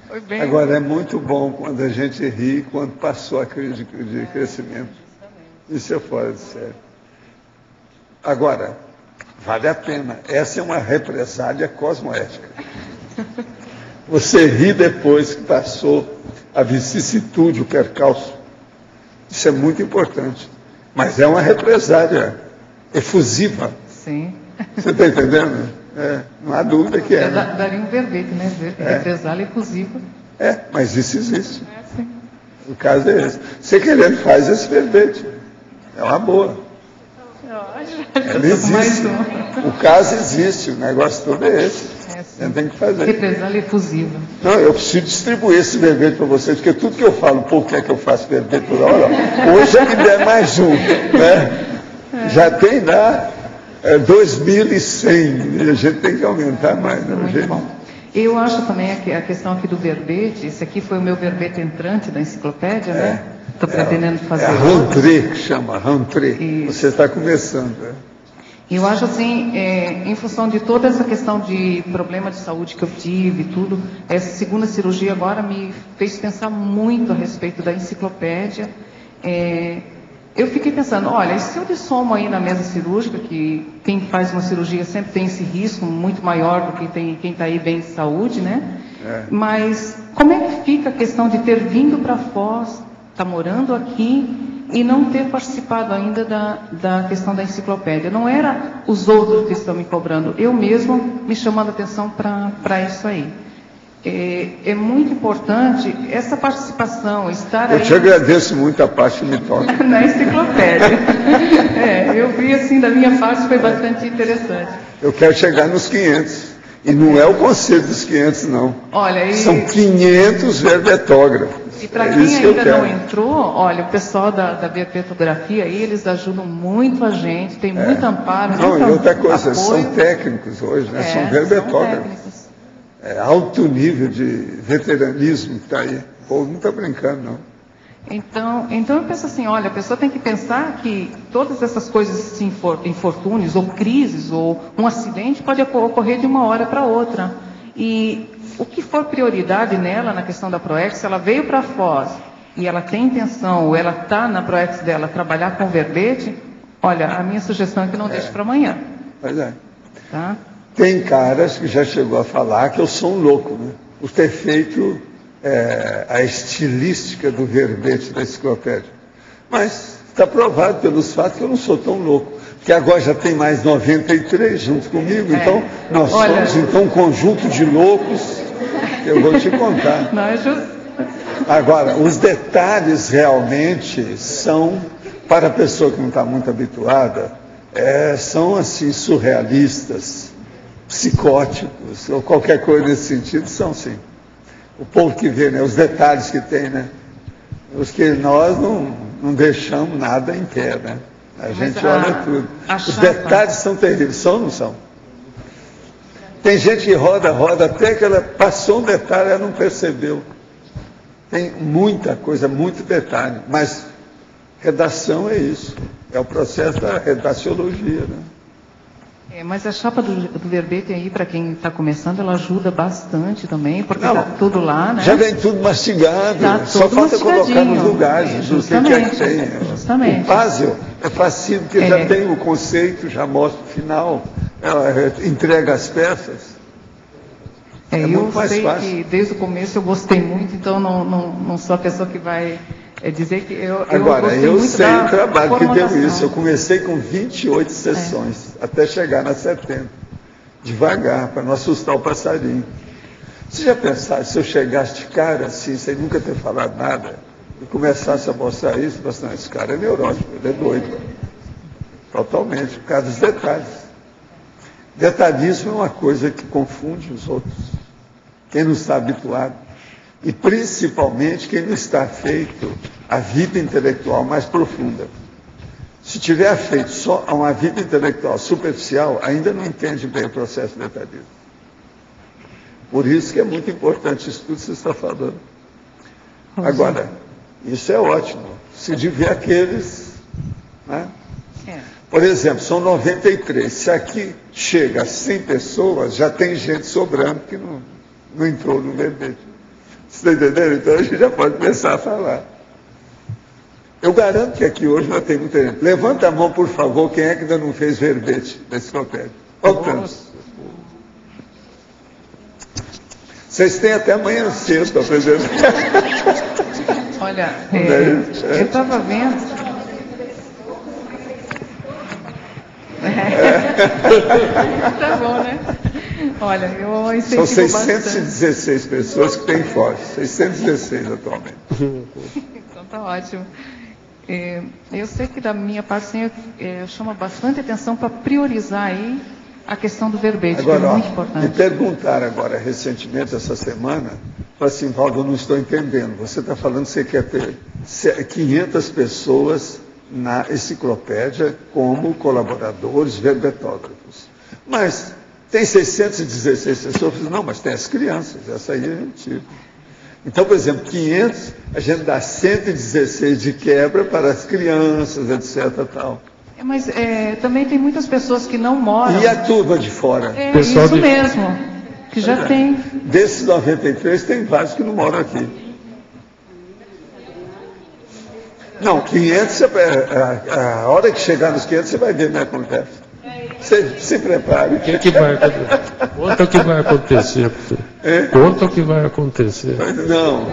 Foi bem... Agora, é muito bom quando a gente ri quando passou a crise de crescimento. Isso é fora de sério. Agora, vale a pena. Essa é uma represália cosmoética. Você ri depois que passou a vicissitude, o percalço. Isso é muito importante. Mas é uma represália efusiva. Sim. Você está entendendo? Não há dúvida que é. Daria um verbete, né? Represália efusiva. Mas isso existe. Sim. O caso é esse. Você querendo faz esse verbete. É uma boa. Ele existe. O caso existe. O negócio todo é esse. Você tem que fazer. Represália efusiva. Não, eu preciso distribuir esse verbete para vocês, porque tudo que eu falo, o povo quer que eu faça verbete toda hora. Hoje é que der mais um. Né? Já tem lá 2.100. E a gente tem que aumentar mais. Né? Muito bom. Eu acho também a questão aqui do verbete, esse aqui foi o meu verbete entrante da enciclopédia, né? Estou pretendendo fazer. É a rentrée que chama, rentrée. Você está começando. Eu acho assim, em função de toda essa questão de problema de saúde que eu tive e tudo, essa segunda cirurgia agora me fez pensar muito a respeito da enciclopédia. Eu fiquei pensando, olha, e se eu dessomo aí na mesa cirúrgica, que quem faz uma cirurgia sempre tem esse risco muito maior do que quem está aí bem de saúde, né? Mas como é que fica a questão de ter vindo para Foz, estar morando aqui e não ter participado ainda da questão da enciclopédia? Não era os outros que estão me cobrando, eu mesmo me chamando a atenção para isso aí. É muito importante essa participação, estar aí... Eu te agradeço muito a parte que me toca. Na enciclopédia. Eu vi assim, da minha parte foi bastante interessante. Eu quero chegar nos 500. E não é o conselho dos 500, não. Olha, são 500 verbetógrafos. E para quem ainda não entrou, olha, o pessoal da verbetógrafia aí, eles ajudam muito a gente, tem muito amparo. Não, e outra coisa, apoio. São técnicos hoje, né? São verbetógrafos. alto nível de veteranismo que está aí. O povo não está brincando, não. Então eu penso assim, olha, a pessoa tem que pensar que todas essas coisas, infortúnios ou crises ou um acidente pode ocorrer de uma hora para outra. E o que for prioridade nela, na questão da PROEX, se ela veio para a Foz e ela tem intenção, ou ela está na PROEX dela, trabalhar com verbete, olha, a minha sugestão é que não deixe para amanhã. Pois é. Tá? Tem caras que já chegou a falar que eu sou um louco, né? Por ter feito a estilística do verbete da enciclopédia. Mas está provado pelos fatos que eu não sou tão louco. Porque agora já tem mais 93 junto comigo, então nós somos então um conjunto de loucos que eu vou te contar. Não é justo. Agora, os detalhes realmente são, para a pessoa que não está muito habituada, são assim surrealistas, psicóticos, ou qualquer coisa nesse sentido, são sim. O povo que vê, né, os detalhes que tem, né? Os que nós não deixamos nada em pé, né? A gente olha tudo. Os detalhes são terríveis, são ou não são? Tem gente que roda, até que ela passou um detalhe e ela não percebeu. Tem muita coisa, muito detalhe, mas redação é isso. É o processo da redaciologia, né? Mas a chapa do verbete aí, para quem está começando, ela ajuda bastante também, porque está tudo lá, né? Já vem tudo mastigado, só falta colocar nos lugares, do que é que tem. Justamente. O puzzle é fácil, porque já tem o conceito, já mostra o final, entrega as peças. Eu sei que desde o começo eu gostei muito, então não sou a pessoa que vai dizer que eu Agora, eu sei o trabalho que deu isso. Eu formatação. comecei com 28 sessões, até chegar nas 70. Devagar, para não assustar o passarinho. Você já pensaram, se eu chegasse de cara assim, sem nunca ter falado nada, e começasse a mostrar isso, não, esse cara é neurótico, ele é doido. Totalmente, por causa dos detalhes. Detalhismo é uma coisa que confunde os outros. Quem não está habituado. E principalmente quem não está feito a vida intelectual mais profunda. Se tiver feito só uma vida intelectual superficial, ainda não entende bem o processo detalhista. Por isso que é muito importante isso tudo que você está falando. Agora, isso é ótimo. Se tiver aqueles... Né? Por exemplo, são 93. Se aqui chega a 100 pessoas, já tem gente sobrando que não entrou no verbete. Você está entendendo? Então a gente já pode começar a falar. Eu garanto que aqui hoje não tem muita gente. Levanta a mão, por favor, quem é que ainda não fez verbete da enciclopédia? Vocês têm até amanhã cedo para aprender. Olha, eu estava vendo... Tá bom, né? Olha, eu incentivo São 616 pessoas que têm Foz, 616 atualmente. Então tá ótimo. Eu sei que da minha parte, sim, eu chamo bastante atenção para priorizar aí a questão do verbete, agora, que é muito importante. Me perguntaram agora, recentemente, essa semana, assim, Valdo, eu não estou entendendo. Você está falando que você quer ter 500 pessoas na enciclopédia como colaboradores verbetógrafos. Mas tem 616 pessoas, não, mas tem as crianças, essa aí é mentira. Então, por exemplo, 500, a gente dá 116 de quebra para as crianças, etc. Tal. Mas também tem muitas pessoas que não moram... E a turma de fora? Isso mesmo, que já tem. Desses 93, tem vários que não moram aqui. Não, 500, a hora que chegar nos 500, você vai ver o que acontece. Você se prepare. Conta o que vai acontecer. Conta o que vai acontecer. Não.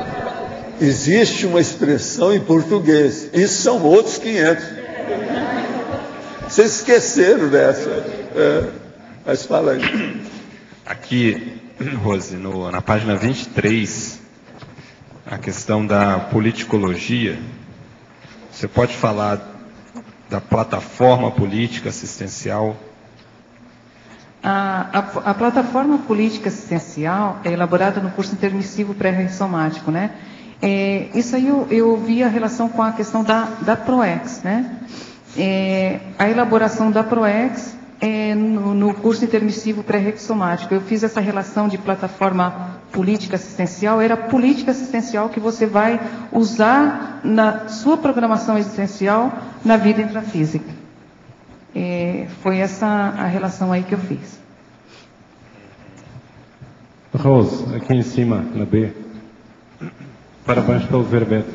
Existe uma expressão em português. Isso são outros 500. Vocês esqueceram dessa. Mas fala aí. Aqui, Rose, na página 23, a questão da politicologia. Você pode falar da plataforma política assistencial? A plataforma política assistencial é elaborada no curso intermissivo pré-ressomático, né? Isso aí eu vi a relação com a questão da PROEX, né? A elaboração da PROEX no curso intermissivo pré-rexomático. Eu fiz essa relação de plataforma política assistencial, era política assistencial que você vai usar na sua programação existencial na vida intrafísica. Foi essa a relação aí que eu fiz. Rose, aqui em cima, na B. Parabéns pelo verbete.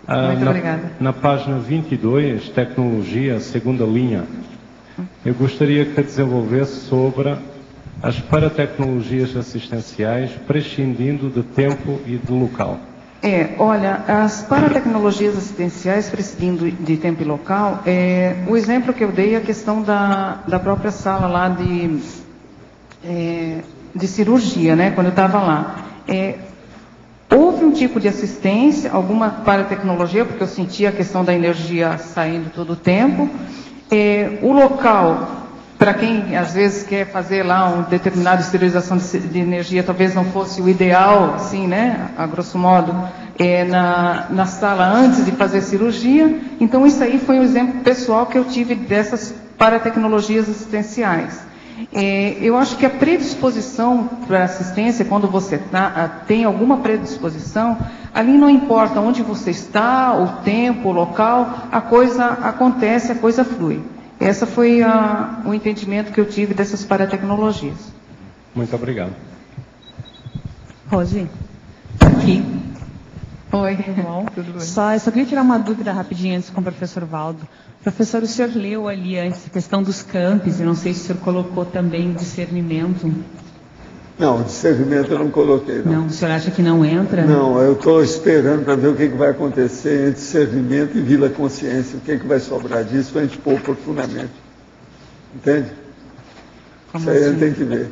Muito obrigada. Na página 22, tecnologia, segunda linha, eu gostaria que desenvolvesse sobre as paratecnologias assistenciais, prescindindo de tempo e de local. Olha, as paratecnologias assistenciais, prescindindo de tempo e local, o exemplo que eu dei é a questão da própria sala lá de cirurgia, né, quando eu estava lá. Houve um tipo de assistência, alguma paratecnologia, porque eu sentia a questão da energia saindo todo o tempo. O local, para quem às vezes quer fazer lá uma determinada esterilização de energia, talvez não fosse o ideal, assim, né, a grosso modo, na sala antes de fazer cirurgia. Então isso aí foi um exemplo pessoal que eu tive dessas paratecnologias assistenciais. Eu acho que a predisposição para assistência, quando você tem alguma predisposição, ali não importa onde você está, o tempo, o local, a coisa acontece, a coisa flui. Esse foi o entendimento que eu tive dessas paratecnologias. Muito obrigado. Rose, aqui. Oi. Tudo bom? Tudo bem. Eu só queria tirar uma dúvida rapidinho antes com o professor Valdo. Professor, o senhor leu ali antes a questão dos campos, e não sei se o senhor colocou também o discernimento. Não, o discernimento eu não coloquei. Não, o senhor acha que não entra? Não, eu estou esperando para ver o que vai acontecer entre discernimento e Vila Consciência, o que vai sobrar disso para a gente pôr oportunamente. Entende? Como isso aí a assim? gente tem que ver.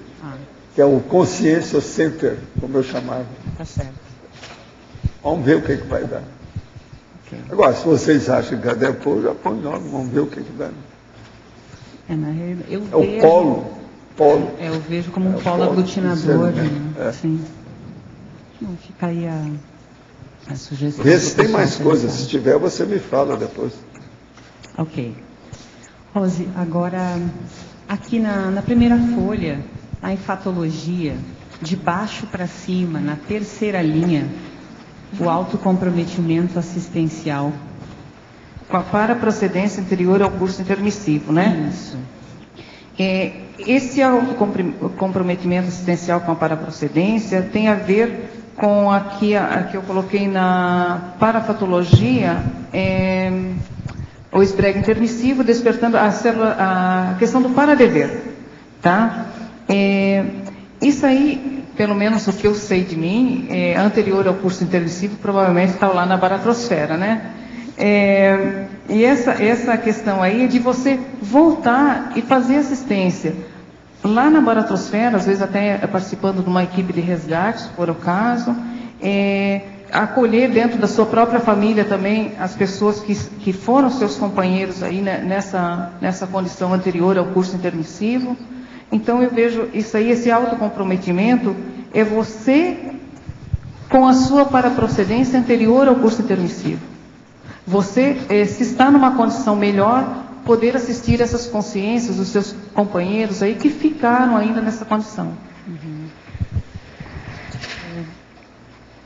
Que é o Consciência Center, como eu chamava. Tá certo. Vamos ver o que vai dar. Agora, se vocês acham que deve pôr, já põe logo, vamos ver o que dá. Eu vejo, o polo. Eu vejo como um polo aglutinador. Né? Sim. Não, fica aí a sugestão. Vê se tem mais coisas. Se tiver, você me fala depois. Ok. Rose, agora, aqui na primeira folha, a enfatologia, de baixo para cima, na terceira linha, o autocomprometimento assistencial. Com a paraprocedência anterior ao curso intermissivo, né? Isso. Esse autocomprometimento assistencial com a paraprocedência tem a ver com a que eu coloquei na parafatologia, o esbrega intermissivo, despertando a questão do paradever, tá? Isso aí, pelo menos o que eu sei de mim, anterior ao curso intermissivo, provavelmente está lá na baratrosfera, né? E essa questão aí é de você voltar e fazer assistência. Lá na baratrosfera, às vezes até participando de uma equipe de resgate, se for o caso, acolher dentro da sua própria família também as pessoas que foram seus companheiros aí, né, nessa condição anterior ao curso intermissivo. Então eu vejo isso aí, esse autocomprometimento é você com a sua paraprocedência anterior ao curso intermissivo. Você, se está numa condição melhor, poder assistir essas consciências dos seus companheiros aí que ficaram ainda nessa condição. Uhum.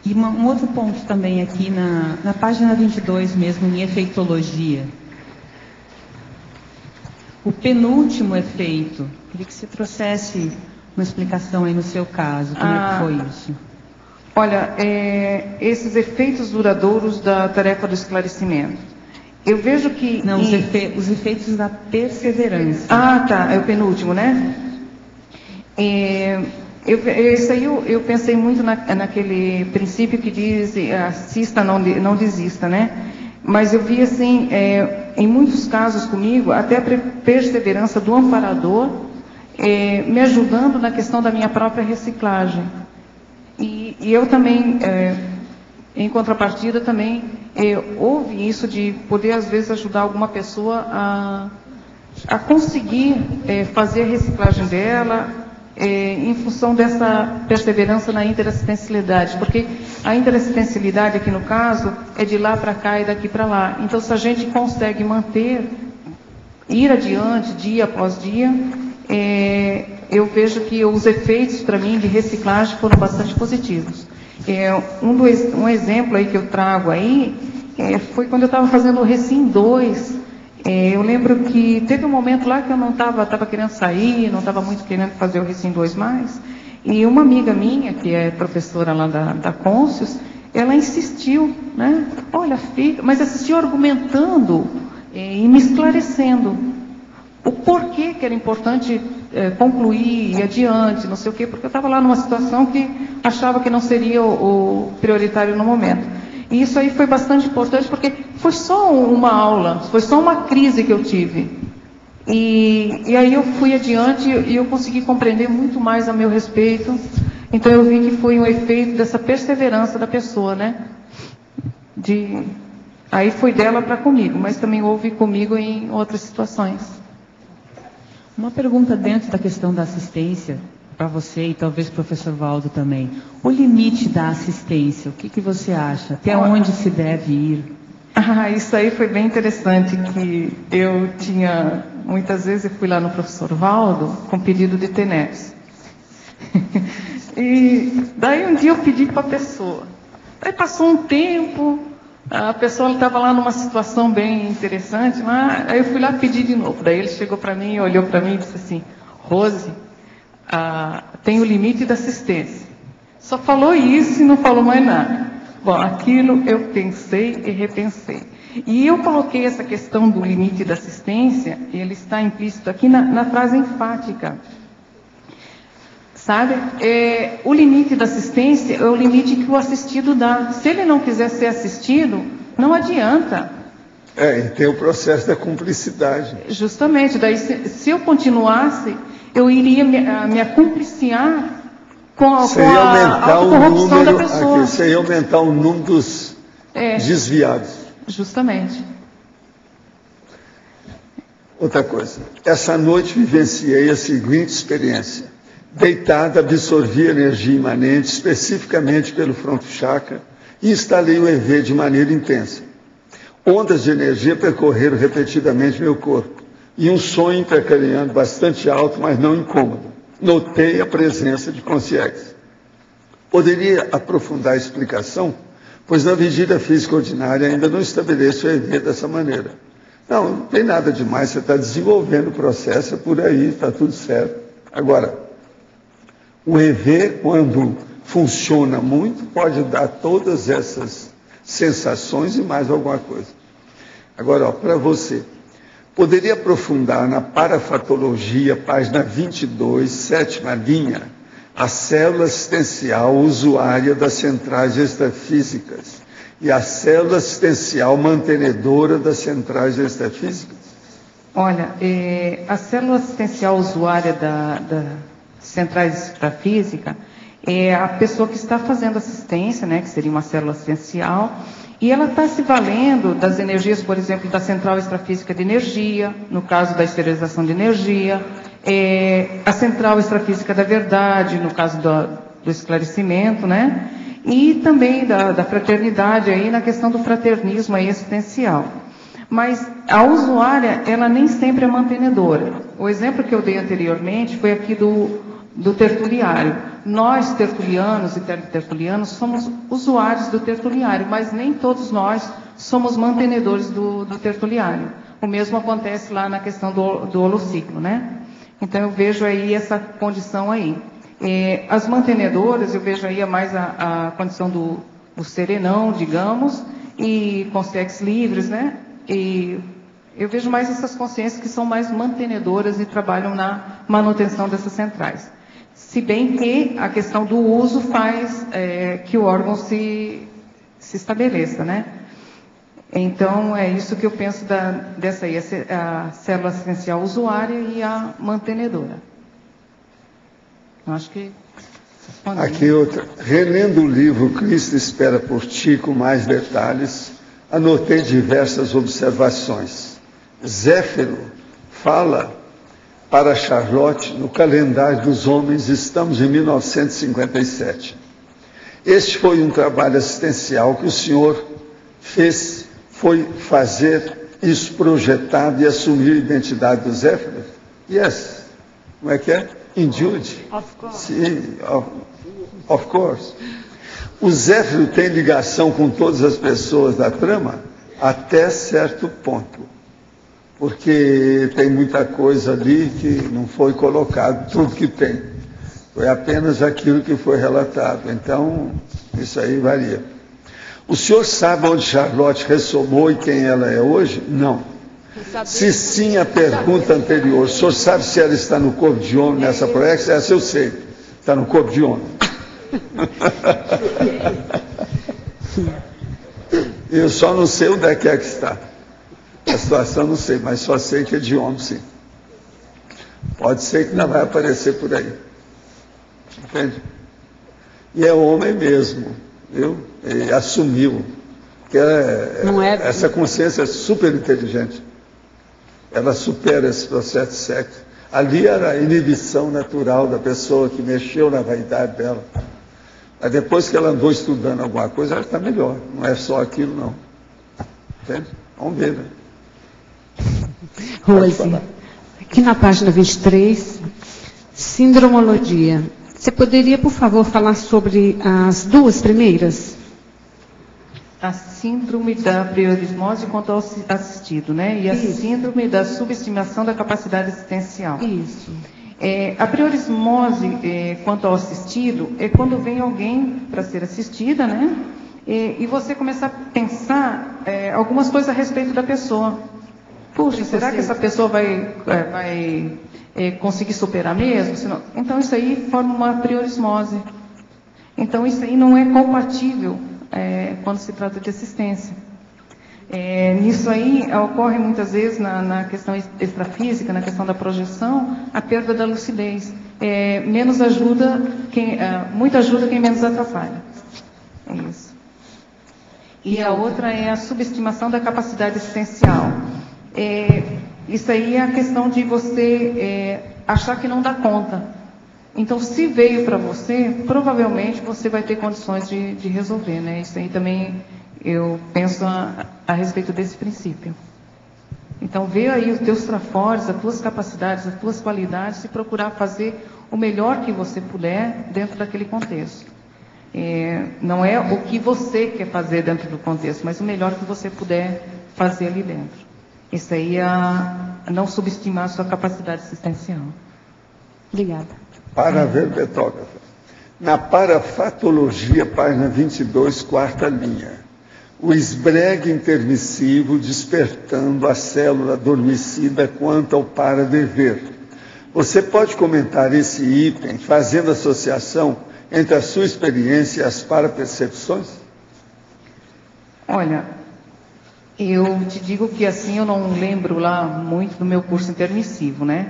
E um outro ponto também aqui na página 22 mesmo, em efeitologia. O penúltimo efeito, queria que você trouxesse uma explicação aí no seu caso, como é que foi isso? Olha, esses efeitos duradouros da tarefa do esclarecimento. Eu vejo que... Não, os efeitos da perseverança. Ah, tá, é o penúltimo, né? Isso aí eu pensei muito naquele princípio que diz assista, não desista, né? Mas eu vi assim, em muitos casos comigo, até a perseverança do amparador me ajudando na questão da minha própria reciclagem. E eu também, em contrapartida, também houve isso de poder, às vezes, ajudar alguma pessoa a conseguir fazer a reciclagem dela, em função dessa perseverança na interassistencialidade, porque a interassistencialidade aqui no caso é de lá para cá e daqui para lá. Então, se a gente consegue manter ir adiante, dia após dia, eu vejo que os efeitos, para mim, de reciclagem foram bastante positivos. Um exemplo aí que eu trago aí, foi quando eu estava fazendo o Recim 2. Eu lembro que teve um momento lá que eu não estava querendo sair, não estava muito querendo fazer o Recim 2 mais, e uma amiga minha, que é professora lá da Côncius, ela insistiu, né? Olha, fica, mas assistiu argumentando e me esclarecendo o porquê que era importante concluir, ir adiante, não sei o quê, porque eu estava lá numa situação que achava que não seria o prioritário no momento. E isso aí foi bastante importante, porque foi só uma aula, foi só uma crise que eu tive. E aí eu fui adiante e eu consegui compreender muito mais a meu respeito. Então eu vi que foi um efeito dessa perseverança da pessoa, né? Aí foi dela para comigo, mas também houve comigo em outras situações. Uma pergunta dentro da questão da assistência, para você e talvez para o professor Valdo também. O limite da assistência, o que você acha? Até onde se deve ir? Isso aí foi bem interessante, que eu tinha, muitas vezes eu fui lá no professor Valdo com pedido de TENEPS. E daí um dia eu pedi para a pessoa. Aí passou um tempo, a pessoa estava lá numa situação bem interessante, mas aí eu fui lá pedir de novo. Daí ele chegou para mim, olhou para mim e disse assim: Rose, tem o limite da assistência. Só falou isso e não falou mais nada. Bom, aquilo eu pensei e repensei. E eu coloquei essa questão do limite da assistência, ele está implícito aqui na frase enfática. Sabe? O limite da assistência é o limite que o assistido dá. Se ele não quiser ser assistido, não adianta. E tem o processo da cumplicidade. Justamente. Daí, se eu continuasse, eu iria me acumpliciar com a corrupção da pessoa. Você ia aumentar o número dos desviados. Justamente. Outra coisa. Essa noite vivenciei a seguinte experiência. Deitado, absorvi energia imanente, especificamente pelo fronto chakra, e instalei o EV de maneira intensa. Ondas de energia percorreram repetidamente meu corpo, e um sonho intracraniano bastante alto, mas não incômodo. Notei a presença de consciência. Poderia aprofundar a explicação, pois na vigília física ordinária ainda não estabeleço o EV dessa maneira. Não tem nada demais, você está desenvolvendo o processo, é por aí, está tudo certo. Agora, o EV, quando funciona muito, pode dar todas essas sensações e mais alguma coisa. Agora, para você, poderia aprofundar na parafatologia, página 22, 7ª linha, a célula assistencial usuária das centrais extrafísicas e a célula assistencial mantenedora das centrais extrafísicas? Olha, a célula assistencial usuária da centrais extrafísicas é a pessoa que está fazendo assistência, né, que seria uma célula assistencial, e ela está se valendo das energias, por exemplo, da central extrafísica de energia, no caso da esterilização de energia, a central extrafísica da verdade, no caso do esclarecimento, né, e também da fraternidade, aí, na questão do fraternismo aí, assistencial. Mas a usuária, ela nem sempre é mantenedora. O exemplo que eu dei anteriormente foi aqui do tertuliário. Nós, tertulianos e tertulianos, somos usuários do tertuliário, mas nem todos nós somos mantenedores do tertuliário. O mesmo acontece lá na questão do holociclo, né? Então eu vejo aí essa condição aí. As mantenedoras, eu vejo aí mais a condição do serenão, digamos, e consciências livres, né? E eu vejo mais essas consciências que são mais mantenedoras e trabalham na manutenção dessas centrais. Se bem que a questão do uso faz que o órgão se estabeleça, né? Então, é isso que eu penso dessa aí, a célula assistencial usuária e a mantenedora. Eu acho que... Aqui outra. Relendo o livro Cristo Espera por Ti, com mais detalhes, anotei diversas observações. Zéfiro fala para Charlotte, no calendário dos homens, estamos em 1957. Este foi um trabalho assistencial que o senhor foi fazer isso projetado e assumir a identidade do Zéfiro? Yes. Como é que é? Indeed. Of course. Sim, of course. O Zéfiro tem ligação com todas as pessoas da trama até certo ponto, porque tem muita coisa ali que não foi colocado, tudo que tem. Foi apenas aquilo que foi relatado. Então, isso aí varia. O senhor sabe onde Charlotte ressomou e quem ela é hoje? Não. Se sim, a pergunta anterior, o senhor sabe se ela está no corpo de homem nessa proex? Essa eu sei. Está no corpo de homem. Eu só não sei onde é que está. A situação não sei, mas só sei que é de homem, sim. Pode ser que ainda vai aparecer por aí. Entende? E é homem mesmo, viu? E assumiu. Que essa consciência é super inteligente. Ela supera esse processo de sexo. Ali era a inibição natural da pessoa que mexeu na vaidade dela. Mas depois que ela andou estudando alguma coisa, ela está melhor. Não é só aquilo, não. Entende? Vamos ver, né? Rose, aqui na página 23, sindromologia. Você poderia, por favor, falar sobre as duas primeiras? A síndrome da priorismose quanto ao assistido, né? E a síndrome da subestimação da capacidade assistencial. Isso. A priorismose quanto ao assistido é quando vem alguém para ser assistida, né? E você começa a pensar algumas coisas a respeito da pessoa. Puxa, será que essa pessoa vai conseguir superar mesmo? Senão, então isso aí forma uma priorismose. Então isso aí não é compatível quando se trata de assistência. Nisso aí ocorre muitas vezes na questão extrafísica, na questão da projeção, a perda da lucidez. Menos ajuda muito ajuda quem menos atrapalha. É isso. E a outra é a subestimação da capacidade assistencial. Isso aí é a questão de você achar que não dá conta. Então, se veio para você, provavelmente você vai ter condições de resolver, né? Isso aí também eu penso a respeito desse princípio. Então, vê aí os teus trafores, as tuas capacidades, as tuas qualidades e procurar fazer o melhor que você puder dentro daquele contexto. Não é o que você quer fazer dentro do contexto, mas o melhor que você puder fazer ali dentro. Isso aí é não subestimar a sua capacidade assistencial. Obrigada. Para ver, Betógrafa. Na parafatologia, página 22, quarta linha. O esbregue intermissivo despertando a célula adormecida quanto ao para-dever. Você pode comentar esse item fazendo associação entre a sua experiência e as parapercepções? Olha, eu te digo que assim eu não lembro lá muito do meu curso intermissivo, né?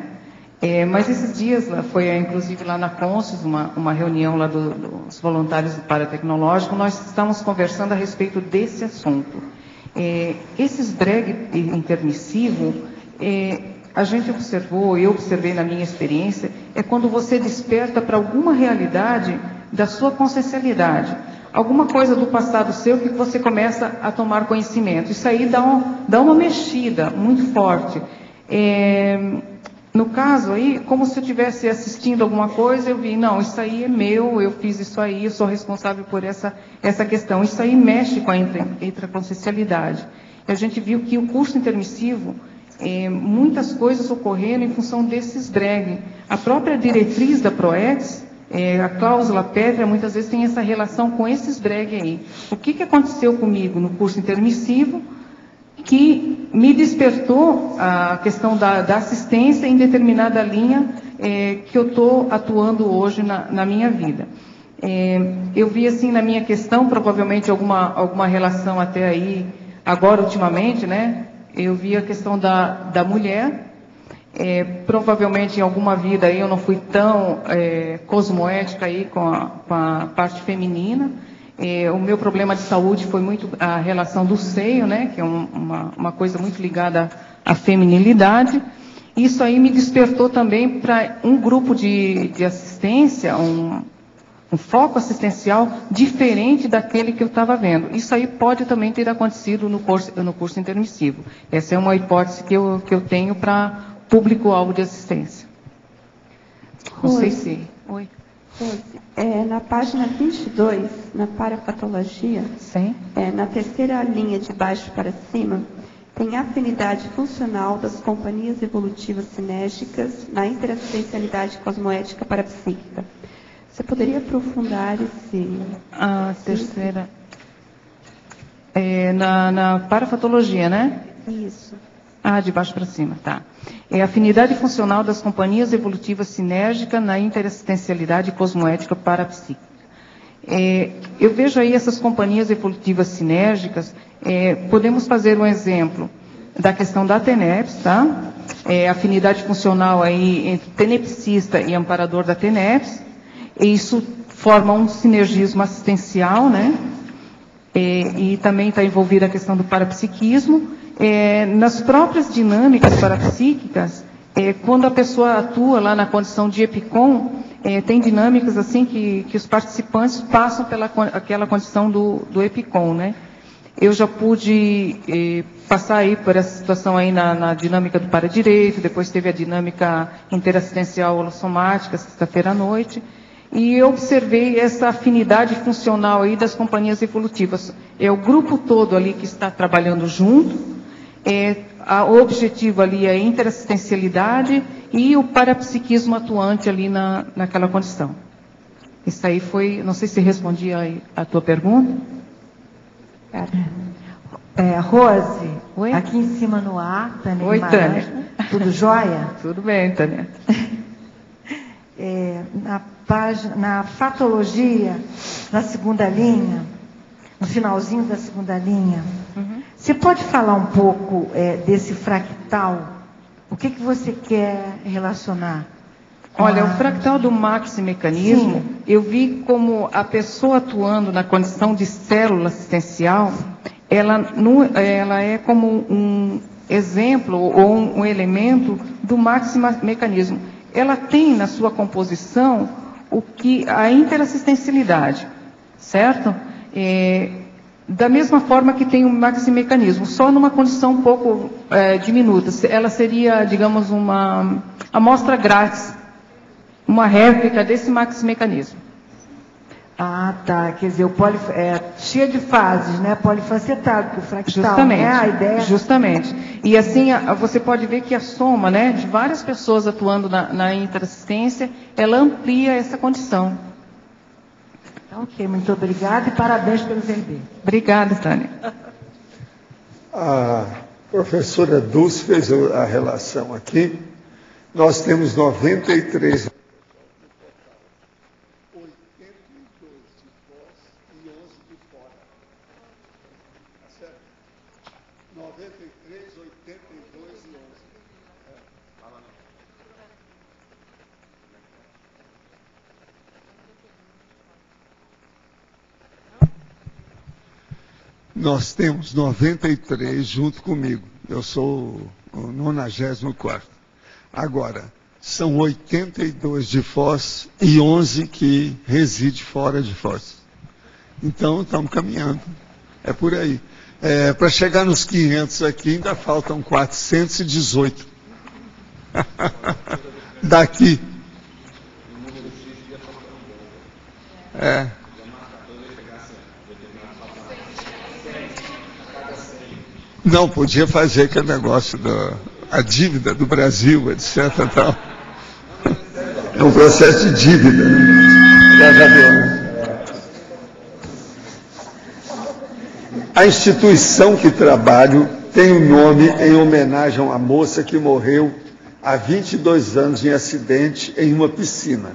Mas esses dias, foi inclusive lá na Consus, uma reunião lá dos voluntários do Paratecnológico, nós estamos conversando a respeito desse assunto. Esse esbregue intermissivo, a gente observou, eu observei na minha experiência, é quando você desperta para alguma realidade da sua consciencialidade. Alguma coisa do passado seu que você começa a tomar conhecimento. Isso aí dá uma mexida muito forte. No caso aí, como se eu estivesse assistindo alguma coisa, eu vi, não, isso aí é meu, eu fiz isso aí, eu sou responsável por essa questão. Isso aí mexe com a intraconsciencialidade. E a gente viu que o curso intermissivo, muitas coisas ocorreram em função desse esbregue. A própria diretriz da PROEX, a cláusula pétrea, muitas vezes tem essa relação com esse esbregue aí. O que aconteceu comigo no curso intermissivo que me despertou a questão da assistência em determinada linha que eu estou atuando hoje na minha vida. Eu vi assim na minha questão, provavelmente alguma relação até aí, agora ultimamente, né? Eu vi a questão da mulher. Provavelmente em alguma vida aí eu não fui tão cosmoética aí com a parte feminina. O meu problema de saúde foi muito a relação do seio, né, que é uma coisa muito ligada à feminilidade. Isso aí me despertou também para um grupo de assistência, um foco assistencial diferente daquele que eu estava vendo. Isso aí pode também ter acontecido no curso intermissivo. Essa é uma hipótese que eu tenho para público-alvo de assistência. Não sei se... Oi. Na página 22, na parapatologia, sim. Na terceira linha de baixo para cima, tem afinidade funcional das companhias evolutivas sinérgicas na interassistencialidade cosmoética parapsíquica. Você poderia aprofundar esse... A terceira... na parapatologia, né? Isso. De baixo para cima, tá. É a afinidade funcional das companhias evolutivas sinérgicas na interassistencialidade cosmoética parapsíquica. Eu vejo aí essas companhias evolutivas sinérgicas, podemos fazer um exemplo da questão da TENEPS, tá? Afinidade funcional aí entre tenepsista e amparador da TENEPS, e isso forma um sinergismo assistencial, né? E também está envolvida a questão do parapsiquismo. Nas próprias dinâmicas parapsíquicas, quando a pessoa atua lá na condição de EPICOM, tem dinâmicas assim que os participantes passam pela aquela condição do EPICOM, né? Eu já pude passar aí por essa situação aí na dinâmica do paradireito, depois teve a dinâmica interassistencial holossomática, sexta-feira à noite, e eu observei essa afinidade funcional aí das companhias evolutivas. É o grupo todo ali que está trabalhando junto. O objetivo ali é a interassistencialidade e o parapsiquismo atuante ali naquela condição. Isso aí foi, não sei se respondi a tua pergunta. Rose, oi? Aqui em cima no ar, Tânia. Oi, Tânia. Tudo jóia? Tudo bem, Tânia. Na fatologia, na segunda linha, no finalzinho da segunda linha, você pode falar um pouco desse fractal? O que você quer relacionar? Olha, o fractal do maximecanismo, sim, eu vi como a pessoa atuando na condição de célula assistencial, ela é como um exemplo ou um elemento do maximecanismo. Ela tem na sua composição a interassistencialidade, certo? Da mesma forma que tem o maximecanismo, só numa condição um pouco diminuta. Ela seria, digamos, uma amostra grátis, uma réplica desse maximecanismo. Tá. Quer dizer, cheia de fases, né? Polifacetado, porque o fractal, justamente, né? A ideia... Justamente. E assim, você pode ver que a soma, né, de várias pessoas atuando na interassistência, ela amplia essa condição. Ok, muito obrigada e parabéns pelo VB. Obrigada, Tânia. A professora Dulce fez a relação aqui. Nós temos 93... 82 e 11. Nós temos 93 junto comigo. Eu sou o 94º. Agora, são 82 de Foz e 11 que reside fora de Foz. Então, estamos caminhando. É por aí. Para chegar nos 500 aqui, ainda faltam 418. Daqui. Não, podia fazer aquele negócio a dívida do Brasil, etc. Tal. É um processo de dívida. Já viu. A instituição que trabalho tem um nome em homenagem a uma moça que morreu há 22 anos em acidente em uma piscina.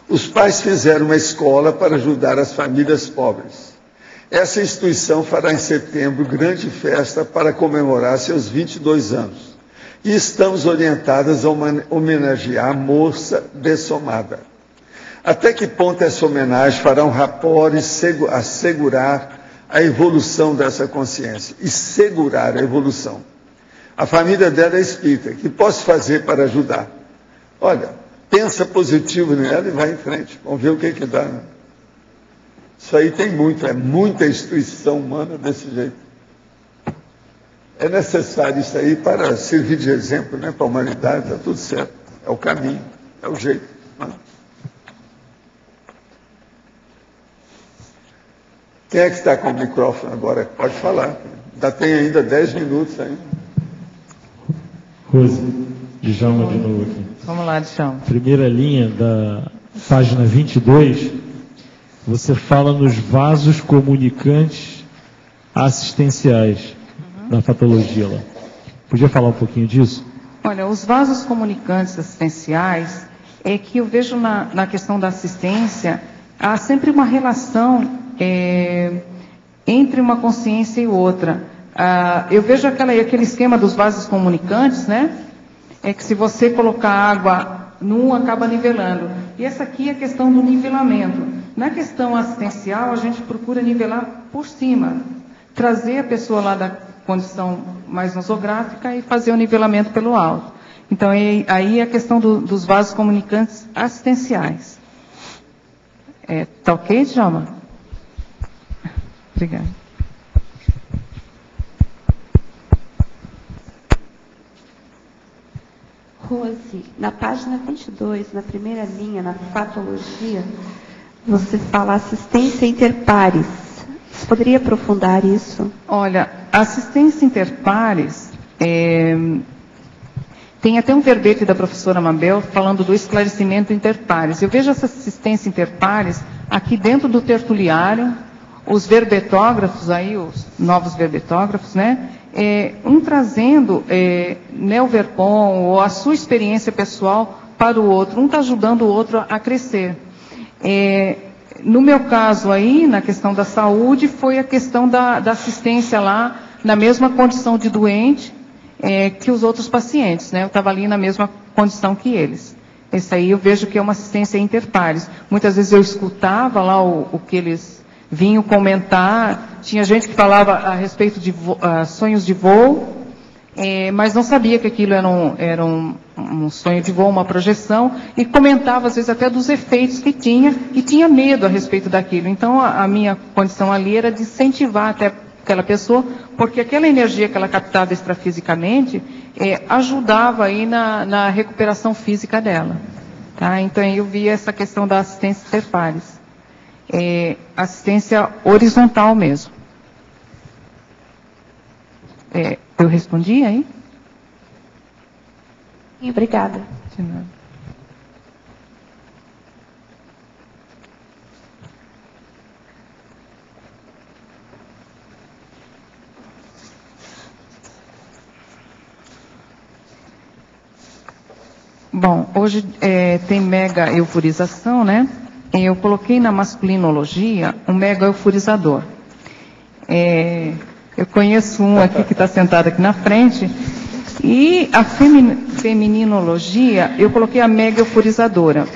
Os pais fizeram uma escola para ajudar as famílias pobres. Essa instituição fará em setembro grande festa para comemorar seus 22 anos. E estamos orientadas a homenagear a moça dessomada. Até que ponto essa homenagem fará um rapport e assegurar a evolução dessa consciência e segurar a evolução? A família dela é espírita. O que posso fazer para ajudar? Olha, pensa positivo nela e vai em frente. Vamos ver o que dá. Né? Isso aí tem muito, é muita instituição humana desse jeito. É necessário isso aí para servir de exemplo, né, para a humanidade, está tudo certo. É o caminho, é o jeito. Né? Quem é que está com o microfone agora? Pode falar. Tem ainda 10 minutos ainda. Rose, Djalma de novo aqui. Vamos lá, Djalma. Primeira linha da página 22, você fala nos vasos comunicantes assistenciais da patologia lá. Podia falar um pouquinho disso? Olha, os vasos comunicantes assistenciais é que eu vejo na questão da assistência, há sempre uma relação entre uma consciência e outra. Eu vejo aquele esquema dos vasos comunicantes, né? É que se você colocar água num, acaba nivelando. E essa aqui é a questão do nivelamento. Na questão assistencial, a gente procura nivelar por cima. Trazer a pessoa lá da condição mais nosográfica e fazer o nivelamento pelo alto. Então, aí é a questão dos vasos comunicantes assistenciais. Tá ok, Djalma? Obrigada. Rose, na página 22, na primeira linha, na patologia, você fala assistência interpares. Você poderia aprofundar isso? Olha, a assistência interpares, tem até um verbete da professora Mabel falando do esclarecimento interpares. Eu vejo essa assistência interpares aqui dentro do tertuliário, os verbetógrafos aí, os novos verbetógrafos, né? Um trazendo o Verpom ou a sua experiência pessoal para o outro. Um está ajudando o outro a crescer. No meu caso aí, na questão da saúde, foi a questão da assistência lá, na mesma condição de doente que os outros pacientes, né? Eu estava ali na mesma condição que eles. Esse aí eu vejo que é uma assistência interpares. Muitas vezes eu escutava lá o que eles vinham comentar. Tinha gente que falava a respeito de sonhos de voo, mas não sabia que aquilo era um sonho de voo, uma projeção, e comentava às vezes até dos efeitos que tinha, e tinha medo a respeito daquilo. Então a minha condição ali era de incentivar até aquela pessoa, porque aquela energia que ela captava extrafisicamente ajudava aí na recuperação física dela. Tá? Então eu vi essa questão da assistência interpares. Assistência horizontal mesmo. Eu respondi aí? Sim, obrigada. De nada. Bom, hoje tem mega euforização, né? Eu coloquei na masculinologia um mega euforizador. Eu conheço um aqui que está sentado aqui na frente. E a femininologia, eu coloquei a mega euforizadora.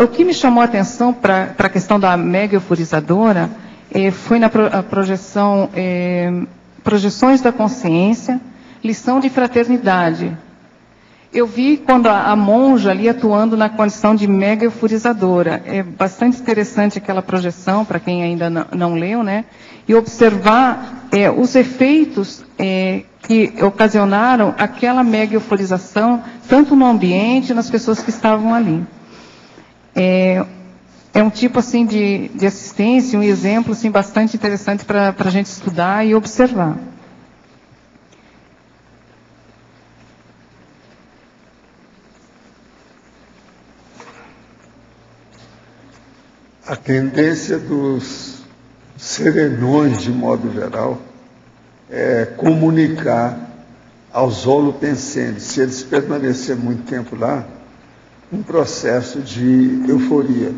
O que me chamou a atenção para a questão da mega euforizadora foi na projeção, projeções da consciência, lição de fraternidade. Eu vi quando a monja ali atuando na condição de mega euforizadora. É bastante interessante aquela projeção, para quem ainda não leu, né? E observar os efeitos que ocasionaram aquela mega euforização, tanto no ambiente, nas pessoas que estavam ali. É um tipo assim de assistência, um exemplo assim, bastante interessante para a gente estudar e observar. A tendência dos serenões, de modo geral, é comunicar aos holopensenses, se eles permanecerem muito tempo lá, um processo de euforia.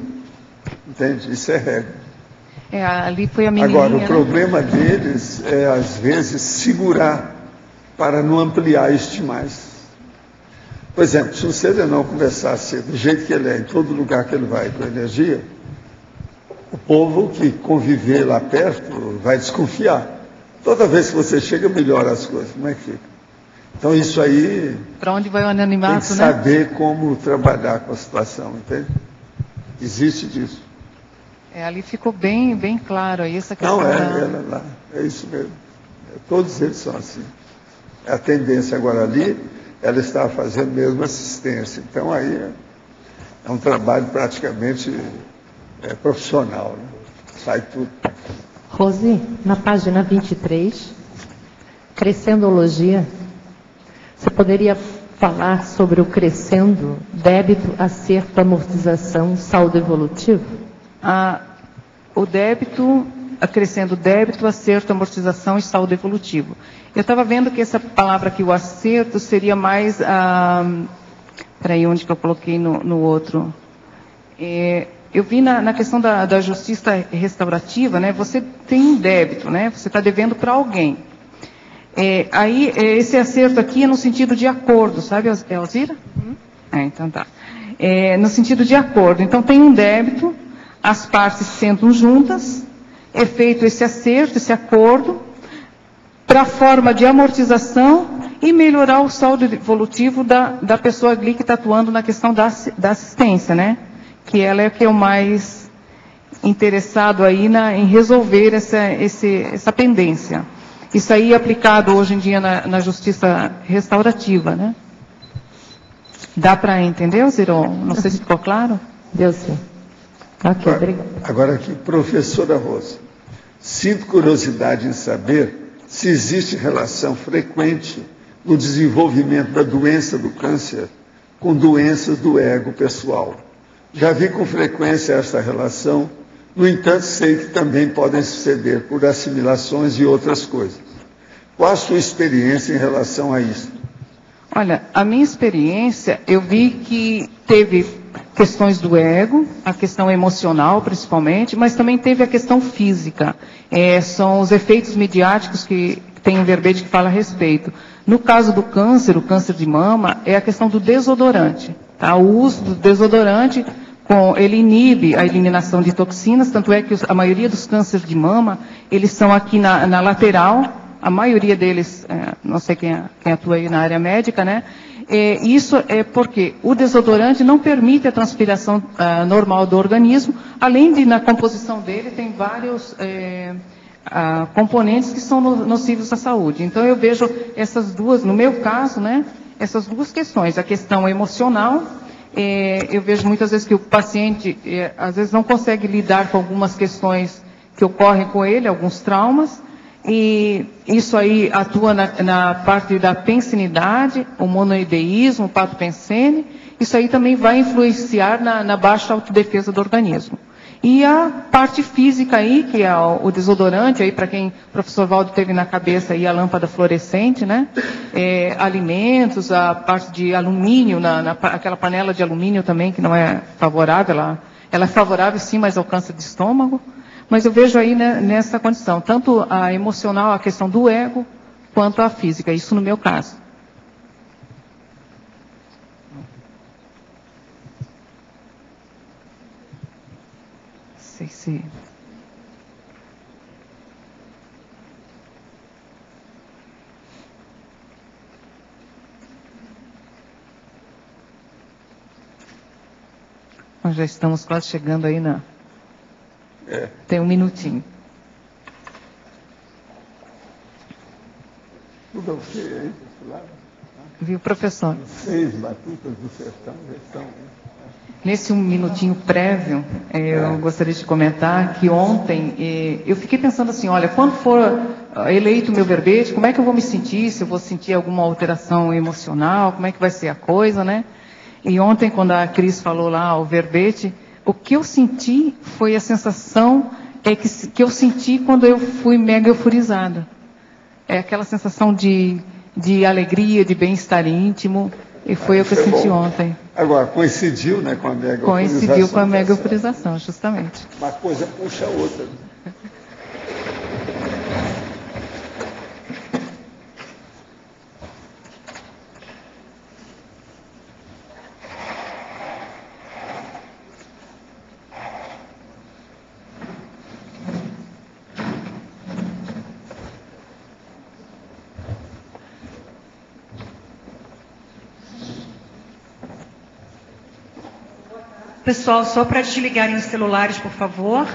Entende? Isso é regra. Ali foi a menininha, agora, o né? problema deles é, às vezes, segurar para não ampliar este mais. Por exemplo, se um serenão conversasse do jeito que ele é, em todo lugar que ele vai, com energia, o povo que conviver lá perto vai desconfiar. Toda vez que você chega, melhora as coisas. Como é que fica? Então isso aí... Para onde vai o anonimato, tem que saber como trabalhar com a situação, entende? Existe disso. Ali ficou bem, bem claro aí essa questão. Não, é isso mesmo. Todos eles são assim. A tendência agora ali, ela estava fazendo mesmo assistência. Então aí é um trabalho praticamente profissional, né? Sai tudo. Rose, na página 23, crescendologia, você poderia falar sobre o crescendo, débito, acerto, amortização, saldo evolutivo? O débito, crescendo débito, acerto, amortização e saldo evolutivo. Eu estava vendo que essa palavra aqui, o acerto, seria mais... Peraí, onde que eu coloquei no outro? Eu vi na questão da justiça restaurativa, né? Você tem um débito, né? Você está devendo para alguém. Aí, esse acerto aqui é no sentido de acordo, sabe, Elzira? Então tá. No sentido de acordo. Então, tem um débito, as partes sentam juntas, é feito esse acerto, esse acordo, para a forma de amortização e melhorar o saldo evolutivo da pessoa ali que está atuando na questão da assistência, né? Que ela é que é o mais interessado aí em resolver essa pendência. Isso aí é aplicado hoje em dia na justiça restaurativa, né? Dá para entender, Ziron? Não sei se ficou claro. Deu sim. Ok, obrigado. Agora aqui, professora Rosa, sinto curiosidade em saber se existe relação frequente no desenvolvimento da doença do câncer com doenças do ego pessoal. Já vi com frequência esta relação, no entanto, sei que também podem suceder por assimilações e outras coisas. Qual a sua experiência em relação a isso? Olha, a minha experiência, eu vi que teve questões do ego, a questão emocional principalmente, mas também teve a questão física. São os efeitos midiáticos que tem um verbete que fala a respeito. No caso do câncer, o câncer de mama, é a questão do desodorante. Tá? O uso do desodorante, ele inibe a eliminação de toxinas, tanto é que a maioria dos cânceres de mama, eles são aqui na lateral, a maioria deles, não sei quem atua aí na área médica, né? Isso é porque o desodorante não permite a transpiração normal do organismo, além de na composição dele tem vários componentes que são nocivos à saúde. Então eu vejo essas duas, no meu caso, né? Essas duas questões, a questão emocional, eu vejo muitas vezes que o paciente, às vezes não consegue lidar com algumas questões que ocorrem com ele, alguns traumas, e isso aí atua na parte da pensinidade, o monoideísmo, o patopensene, isso aí também vai influenciar na baixa autodefesa do organismo. E a parte física aí, que é o desodorante, aí para quem o professor Valdo teve na cabeça aí a lâmpada fluorescente, né? Alimentos, a parte de alumínio, aquela panela de alumínio também, que não é favorável, ela é favorável sim, mas ao câncer de estômago. Mas eu vejo aí, né, nessa condição, tanto a emocional, a questão do ego, quanto a física, isso no meu caso. Não sei se... Nós já estamos quase chegando aí na... Tem um minutinho. Tudo ok aí, lado? Viu, professor? 6 batutas do sertão já estão... Nesse um minutinho prévio, eu gostaria de comentar que ontem eu fiquei pensando assim, olha, quando for eleito o meu verbete, como é que eu vou me sentir? Se eu vou sentir alguma alteração emocional, como é que vai ser a coisa, né? E ontem, quando a Cris falou lá o verbete, o que eu senti foi a sensação que eu senti quando eu fui mega euforizada. É aquela sensação de alegria, de bem-estar íntimo, e foi o que eu senti ontem. Agora, coincidiu, né, com a mega euforização. Coincidiu com a mega euforização, justamente. Uma coisa puxa a outra. Pessoal, só para desligarem os celulares, por favor,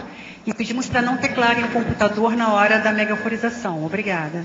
e pedimos para não teclarem o computador na hora da megafonização. Obrigada.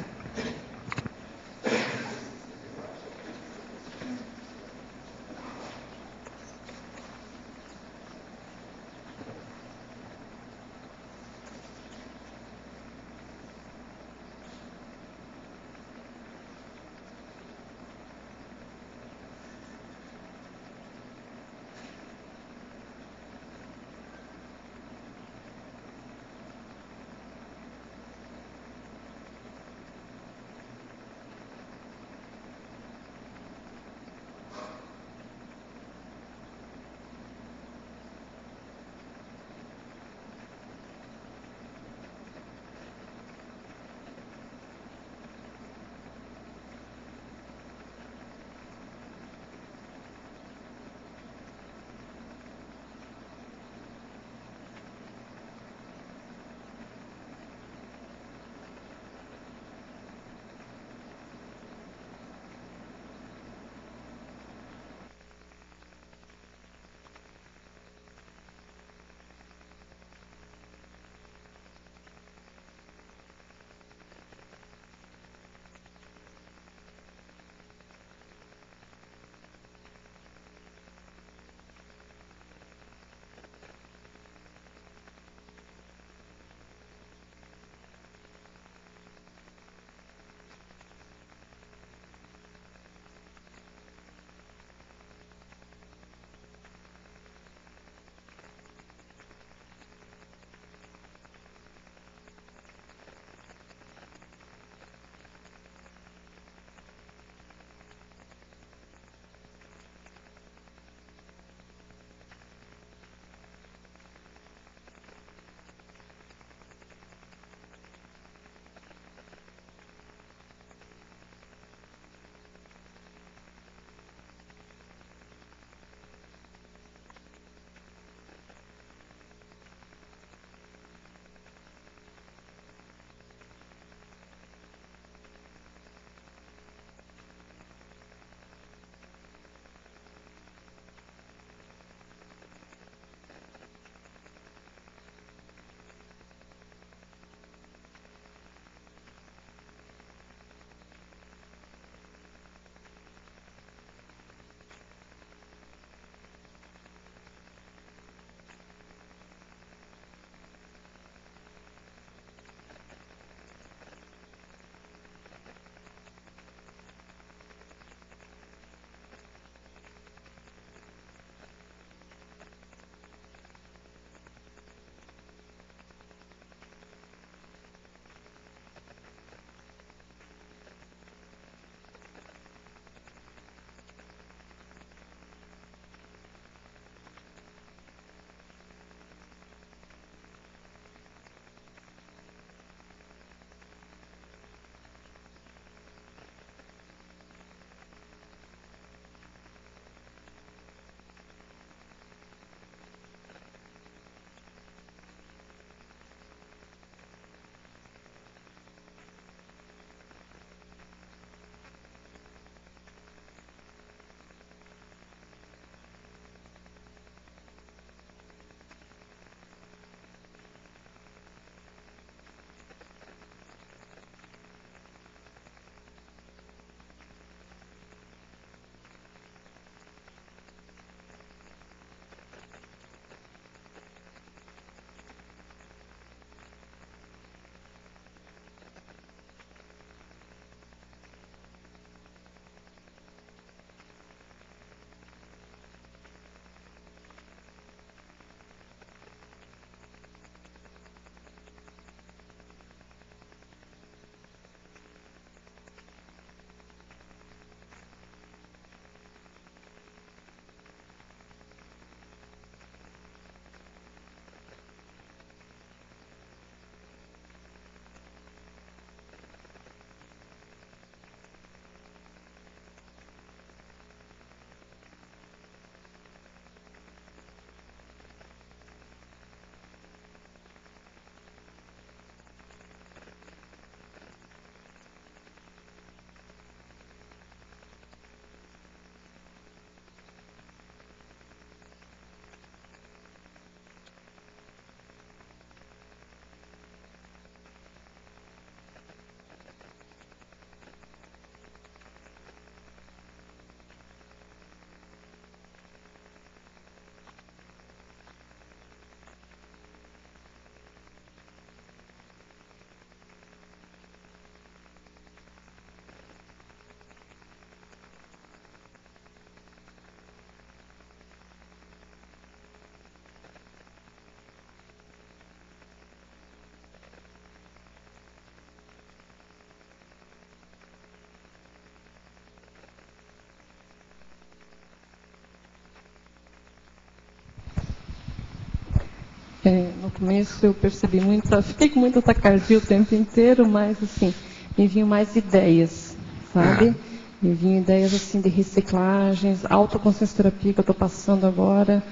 No começo eu percebi fiquei com muita taquicardia o tempo inteiro, mas assim, me vinham mais ideias, sabe? Me vinham ideias assim de reciclagens, autoconsciência terapia que eu estou passando agora,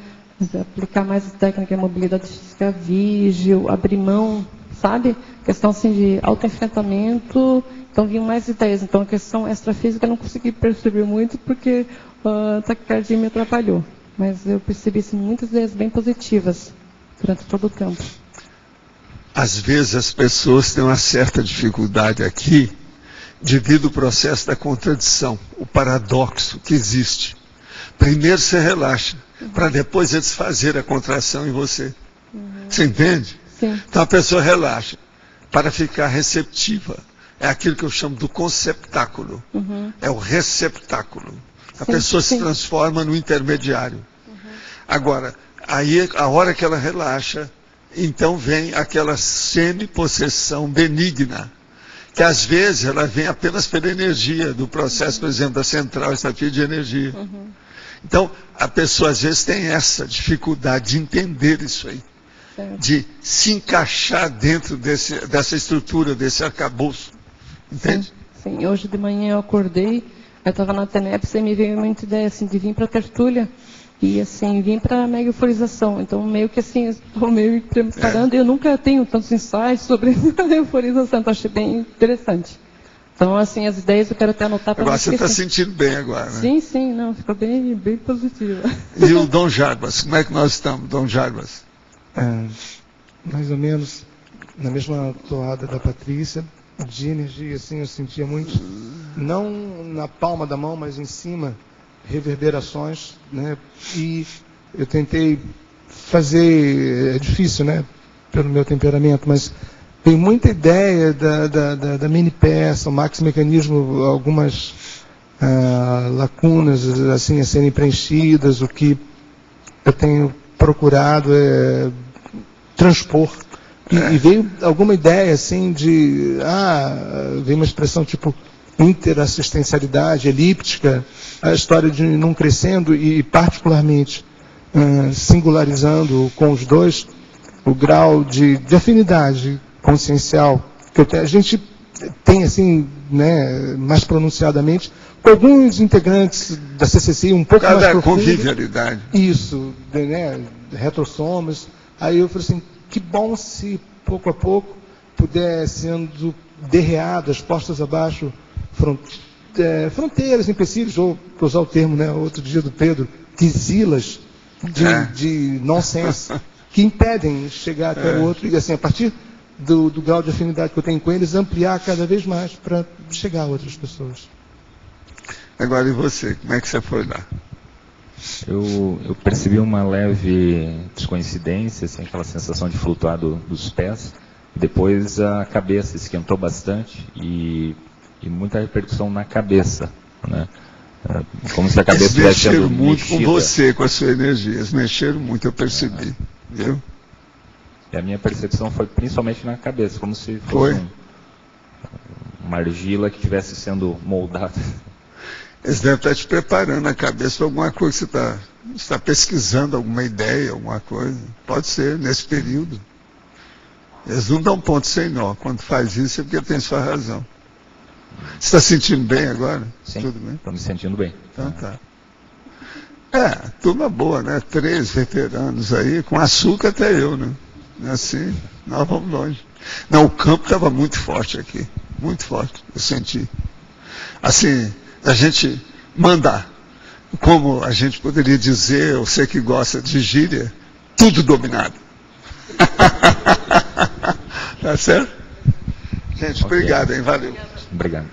aplicar mais técnica de mobilidade física vígil, abrir mão, sabe? Questão assim de autoenfrentamento, então vinham mais ideias. Então a questão extrafísica eu não consegui perceber muito porque a taquicardia me atrapalhou. Mas eu percebi assim, muitas ideias bem positivas durante todo o tempo. Às vezes as pessoas têm uma certa dificuldade aqui devido ao processo da contradição, o paradoxo que existe. Primeiro você relaxa, para depois eles fazerem a contração em você. Você entende? Sim. Então a pessoa relaxa para ficar receptiva. É aquilo que eu chamo do conceptáculo. É o receptáculo. A pessoa se transforma no intermediário. Agora, aí a hora que ela relaxa, então vem aquela semi-possessão benigna, que às vezes ela vem apenas pela energia do processo, por exemplo, da central estatística de energia. Então, a pessoa às vezes tem essa dificuldade de entender isso aí, de se encaixar dentro dessa estrutura, desse arcabouço. Entende? Sim. Hoje de manhã eu acordei, eu estava na TENEPS e me veio muita ideia assim, de vir para a tertúlia e assim, vir para a mega euforização. Então, meio que assim, estou meio preparando e eu nunca tenho tantos ensaios sobre a euforização, então achei bem interessante. Então, assim, as ideias eu quero até anotar para agora você está sentindo bem agora, né? Sim, sim, não, ficou bem, bem positiva. E o Dom Jarbas, como é que nós estamos, Dom Jarbas? Mais ou menos na mesma toada da Patrícia, de energia, assim, eu sentia muito, não na palma da mão, mas em cima, reverberações, né? E eu tentei fazer, é difícil, né? Pelo meu temperamento, mas tem muita ideia da mini peça, o maxi mecanismo, algumas lacunas assim a serem preenchidas, o que eu tenho procurado é transpor. E veio alguma ideia assim de, veio uma expressão tipo interassistencialidade, elíptica, a história de não crescendo e particularmente singularizando com os dois o grau de afinidade consciencial que a gente tem assim, né, mais pronunciadamente com alguns integrantes da CCC um pouco mais profundo. Convivialidade. Isso, né, retrossomas. Aí eu falei assim, que bom se pouco a pouco puder sendo derreadas, postas abaixo fronteiras, empecilhos, ou para usar o termo, né, outro dia do Pedro, quizilas de nonsense que impedem chegar até o outro e assim, a partir do grau de afinidade que eu tenho com eles, ampliar cada vez mais para chegar a outras pessoas. Agora, e você? Como é que você foi lá? Eu percebi uma leve descoincidência, assim, aquela sensação de flutuar dos pés. Depois a cabeça esquentou bastante e muita repercussão na cabeça, né? Como se a cabeça estivesse sendo mexeram muito mexida. Com você, com a sua energia. Eles mexeram muito, eu percebi. Viu? E a minha percepção foi principalmente na cabeça, como se fosse uma argila que estivesse sendo moldada. Eles devem estar te preparando a cabeça para alguma coisa que você está pesquisando, alguma ideia, alguma coisa. Pode ser, nesse período. Eles não dão ponto sem nó. Quando faz isso é porque tem sua razão. Você está sentindo bem agora? Sim, tudo bem? Estou me sentindo bem. Então tá. Turma boa, né? 3 veteranos aí, com açúcar até eu, né? Assim, nós vamos longe. Não, o campo estava muito forte aqui. Muito forte, eu senti. Assim, a gente mandar. Como a gente poderia dizer, você que gosta de gíria, tudo dominado. Tá certo? Gente, obrigado, hein? Valeu. Obrigado.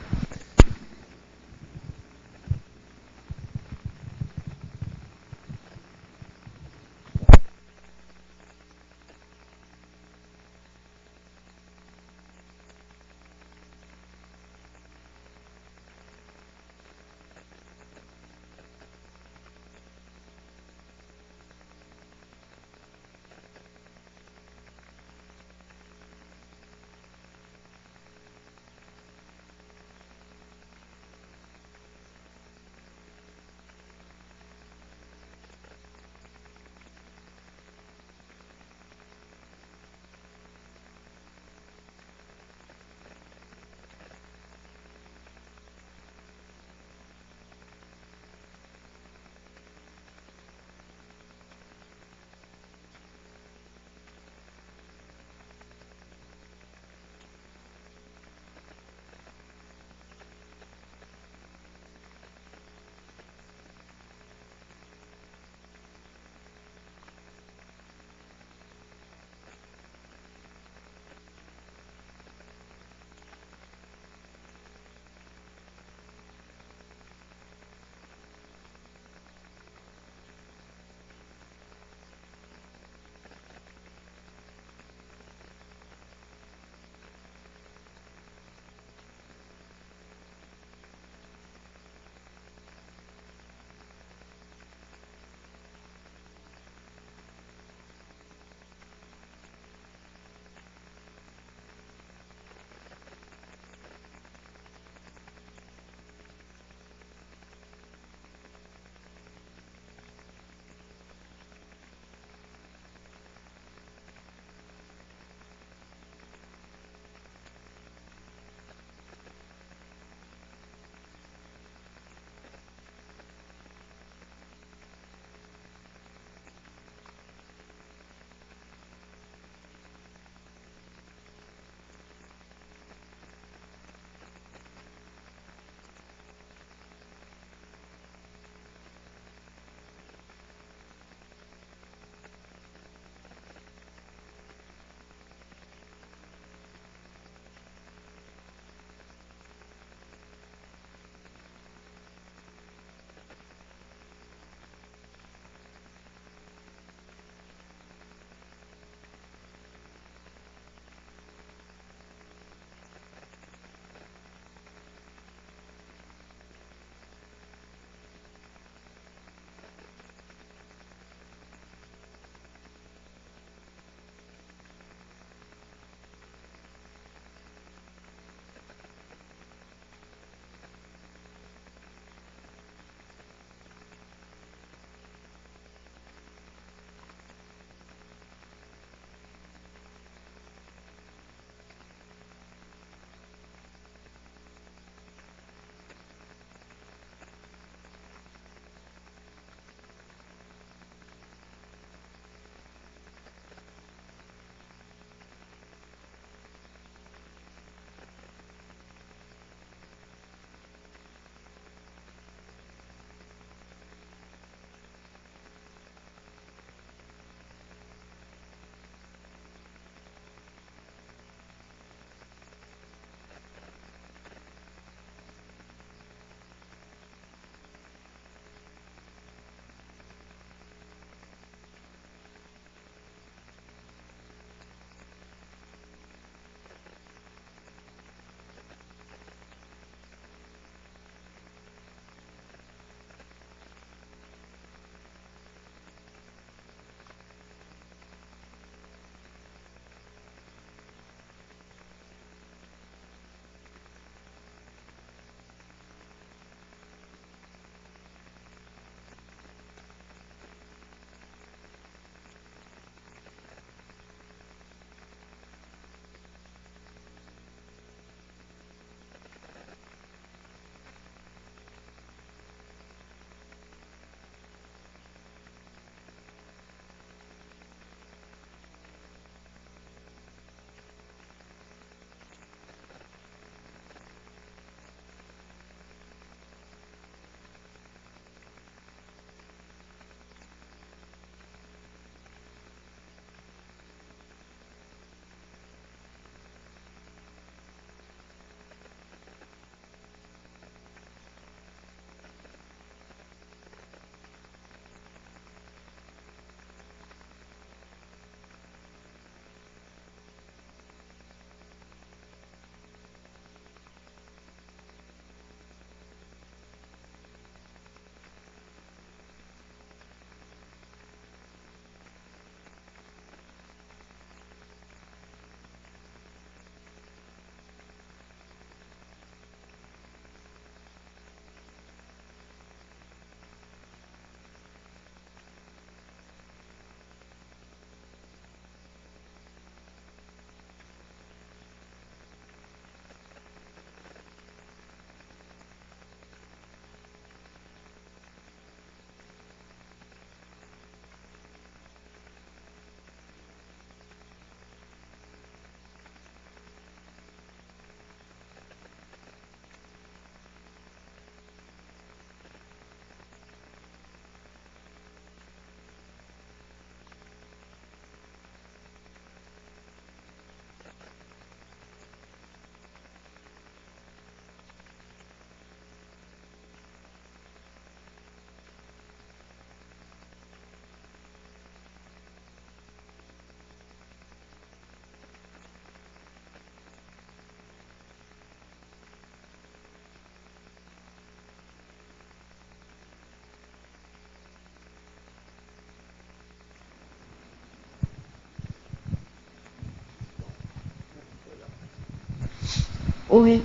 Oi.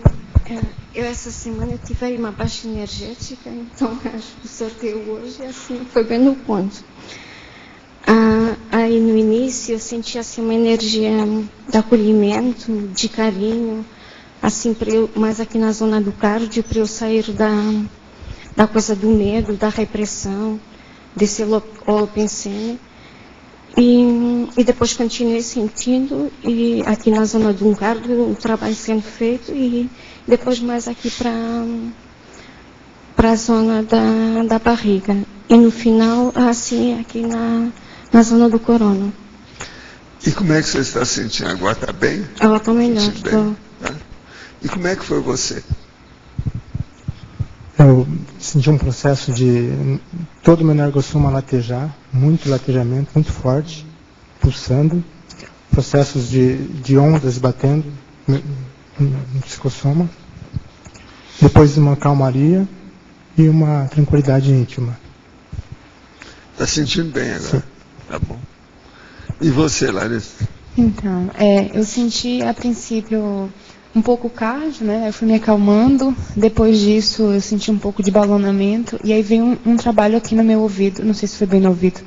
Eu essa semana tive uma baixa energética, então acho que o sorteio hoje assim, foi bem no ponto. Aí no início eu senti assim, uma energia de acolhimento, de carinho, assim, mais aqui na zona do cardio, para eu sair da coisa do medo, da repressão, desse holopensene. E depois continuei sentindo, e aqui na zona do cardio, o trabalho sendo feito, e depois mais aqui para a zona da barriga. E no final, assim, aqui na zona do corona. E como é que você está sentindo agora? Está bem? Ela está melhor. Bem, tá? E como é que foi você? Eu senti um processo de todo o meu energossoma latejar, muito latejamento, muito forte, pulsando, processos de ondas batendo no psicossoma, depois uma calmaria e uma tranquilidade íntima. Está sentindo bem agora? Sim. Tá bom. E você, Larissa? Então, eu senti a princípio um pouco cardio, né? Eu fui me acalmando. Depois disso, eu senti um pouco de balonamento. E aí veio um trabalho aqui no meu ouvido. Não sei se foi bem no ouvido,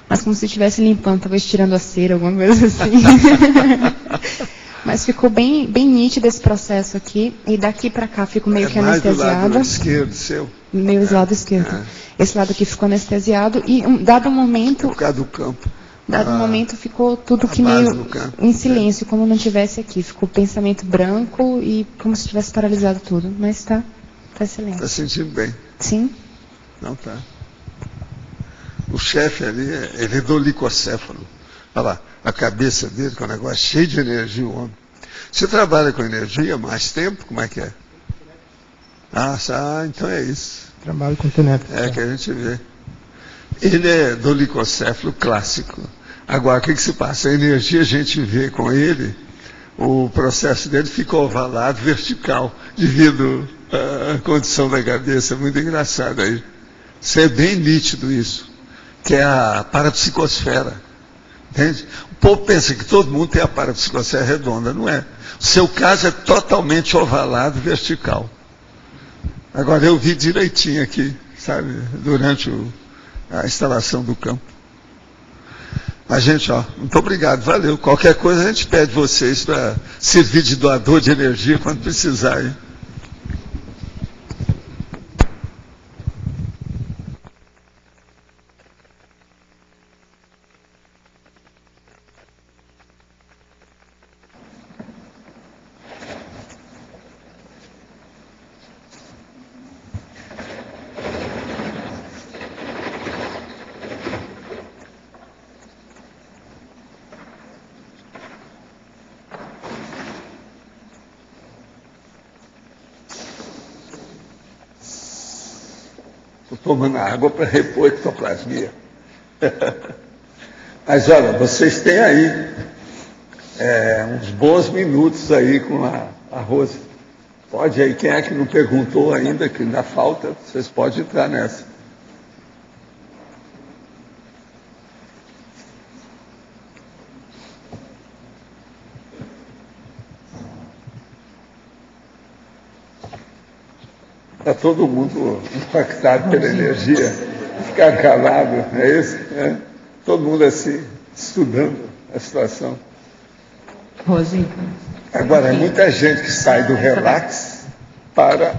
mas como se estivesse limpando, talvez tirando a cera, alguma coisa assim. Mas ficou bem nítido esse processo aqui. E daqui para cá fico meio que anestesiada. Do lado esquerdo seu? Meio do lado esquerdo. Esse lado aqui ficou anestesiado. E dado um momento... Por causa do campo. Dado um momento ficou tudo que meio em silêncio, como não tivesse aqui. Ficou pensamento branco e como se tivesse paralisado tudo. Mas tá excelente. Está sentindo bem? Sim. Não tá. O chefe ali, ele é dolicocéfalo. Olha lá, a cabeça dele, com o negócio cheio de energia, o homem. Você trabalha com energia há mais tempo? Como é que é? Então é isso. Trabalho com teneta. É que a gente vê. Ele é dolicocéfalo clássico. Agora, o que se passa? A energia, a gente vê com ele, o processo dele fica ovalado, vertical, devido à condição da cabeça. É muito engraçado aí. Isso é bem nítido isso, que é a parapsicosfera. Entende? O povo pensa que todo mundo tem a parapsicosfera redonda. Não é. O seu caso é totalmente ovalado, vertical. Agora, eu vi direitinho aqui, sabe, durante a instalação do campo. Mas, gente, muito obrigado, valeu. Qualquer coisa a gente pede vocês para servir de doador de energia quando precisar, hein? Estou tomando água para repor a ectoplasmia. Mas olha, vocês têm aí uns bons minutos aí com a Rose. Pode aí, quem é que não perguntou ainda, que ainda falta, vocês podem entrar nessa. Está todo mundo impactado pela energia, ficar calado, é isso? É? Todo mundo assim, estudando a situação. Rose. Agora, muita gente que sai do relax para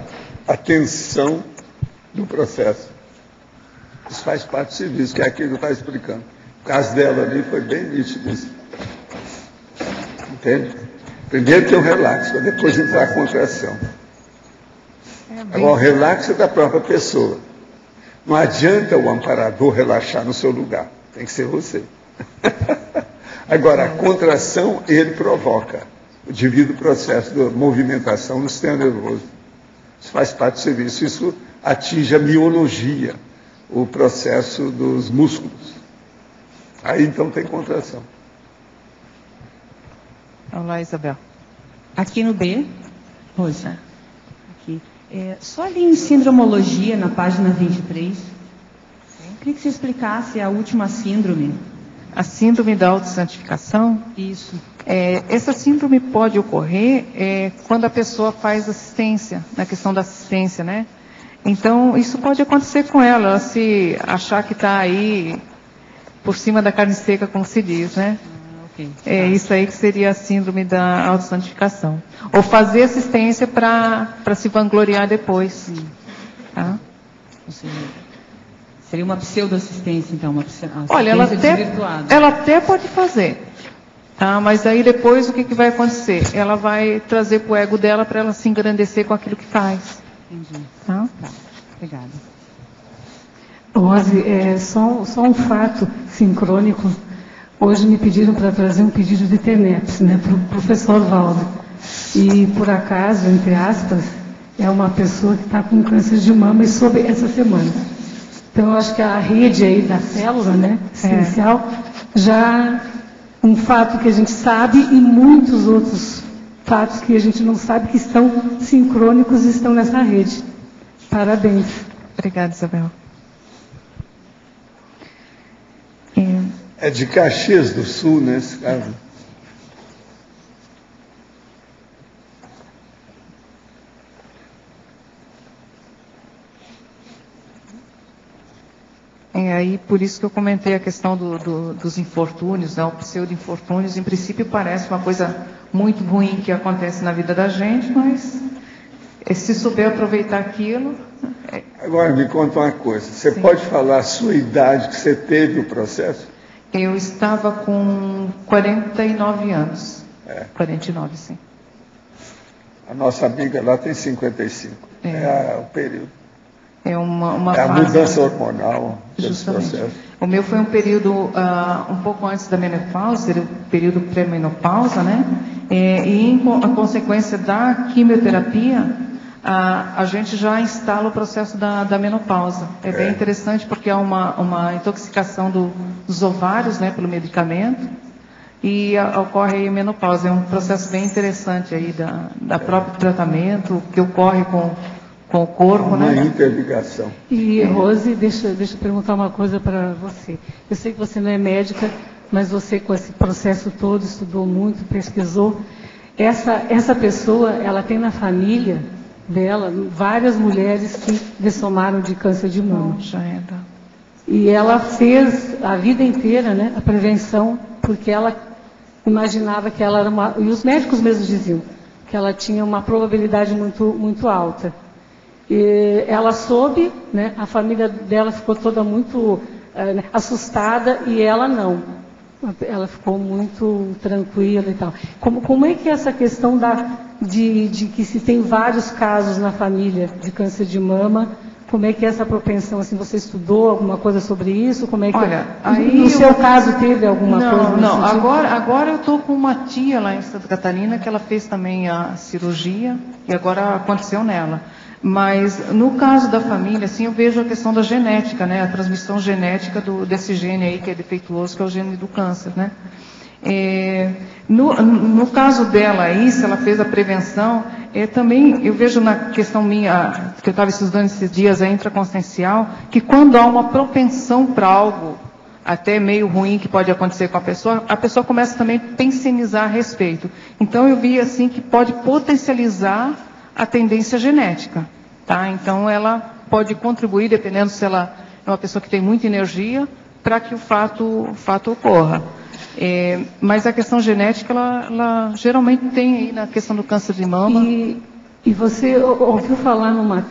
a tensão do processo. Isso faz parte do serviço, que é aquilo que eu estava explicando. O caso dela ali foi bem nítido isso. Entende? Primeiro tem o relax, para depois entrar a contração. Agora, o relax é da própria pessoa. Não adianta o amparador relaxar no seu lugar. Tem que ser você. Agora, a contração, ele provoca o devido processo de movimentação do sistema nervoso. Isso faz parte do serviço. Isso atinge a miologia, o processo dos músculos. Aí, então, tem contração. Olá, Isabel. Aqui no B, Rose. Aqui. Só ali em sindromologia, na página 23, queria que você explicasse a última síndrome. A síndrome da autossantificação? Isso. Essa síndrome pode ocorrer quando a pessoa faz assistência, na questão da assistência, né? Então, isso pode acontecer com ela se achar que está aí por cima da carne seca, como se diz, né? É isso aí que seria a síndrome da autossantificação. Ou fazer assistência para se vangloriar depois. Tá? Seria uma pseudo-assistência, então, uma assistência. Olha, ela até pode fazer. Tá? Mas aí depois o que vai acontecer? Ela vai trazer para o ego dela para ela se engrandecer com aquilo que faz. Entendi. Tá? Tá. Obrigada. Rose, só um fato sincrônico. Hoje me pediram para trazer um pedido de TENEPS, né, para o professor Valdo. E, por acaso, entre aspas, é uma pessoa que está com câncer de mama e soube essa semana. Então, eu acho que a rede aí da célula, né, essencial, já um fato que a gente sabe e muitos outros fatos que a gente não sabe que estão sincrônicos e estão nessa rede. Parabéns. Obrigada, Isabel. É de Caxias do Sul, nesse caso. Aí por isso que eu comentei a questão dos infortúnios, né, o pseudo-infortúnios. Em princípio parece uma coisa muito ruim que acontece na vida da gente, mas se souber aproveitar aquilo... Agora me conta uma coisa, você pode falar a sua idade que você teve o processo? Eu estava com 49 anos. 49, sim. A nossa amiga lá tem 55. É o período. É uma a fase, mudança hormonal desse justamente. processo. O meu foi um período um pouco antes da menopausa, seria o período pré-menopausa, né? E a consequência da quimioterapia, a gente já instala o processo da menopausa. É bem interessante porque há uma intoxicação dos ovários, né, pelo medicamento, e ocorre aí a menopausa. É um processo bem interessante aí da próprio tratamento, que ocorre com o corpo, uma né? interligação. E, Rose, deixa eu perguntar uma coisa para você. Eu sei que você não é médica, mas você, com esse processo todo, estudou muito, pesquisou. Essa pessoa, ela tem na família dela várias mulheres que dessomaram de câncer de mama. E ela fez a vida inteira, né, a prevenção, porque ela imaginava que ela era uma... E os médicos mesmos diziam que ela tinha uma probabilidade muito, muito alta. E ela soube, né, a família dela ficou toda muito assustada e ela não. Ela ficou muito tranquila e tal. Como é que é essa questão de que se tem vários casos na família de câncer de mama, como é que é essa propensão? Assim, você estudou alguma coisa sobre isso? Como é que no seu caso teve alguma coisa? Não. Agora eu estou com uma tia lá em Santa Catarina que ela fez também a cirurgia e agora aconteceu nela. Mas no caso da família, assim, eu vejo a questão da genética, né? A transmissão genética desse gene aí que é defeituoso, que é o gene do câncer, né? No caso dela aí, se ela fez a prevenção, também eu vejo na questão minha, que eu estava estudando esses dias, a intraconsciencial, que quando há uma propensão para algo até meio ruim que pode acontecer com a pessoa começa também a pensionizar a respeito. Então eu vi assim que pode potencializar a tendência genética, tá? Então ela pode contribuir, dependendo se ela é uma pessoa que tem muita energia, para que o fato ocorra. Mas a questão genética, ela geralmente tem aí na questão do câncer de mama. E você ouviu falar numa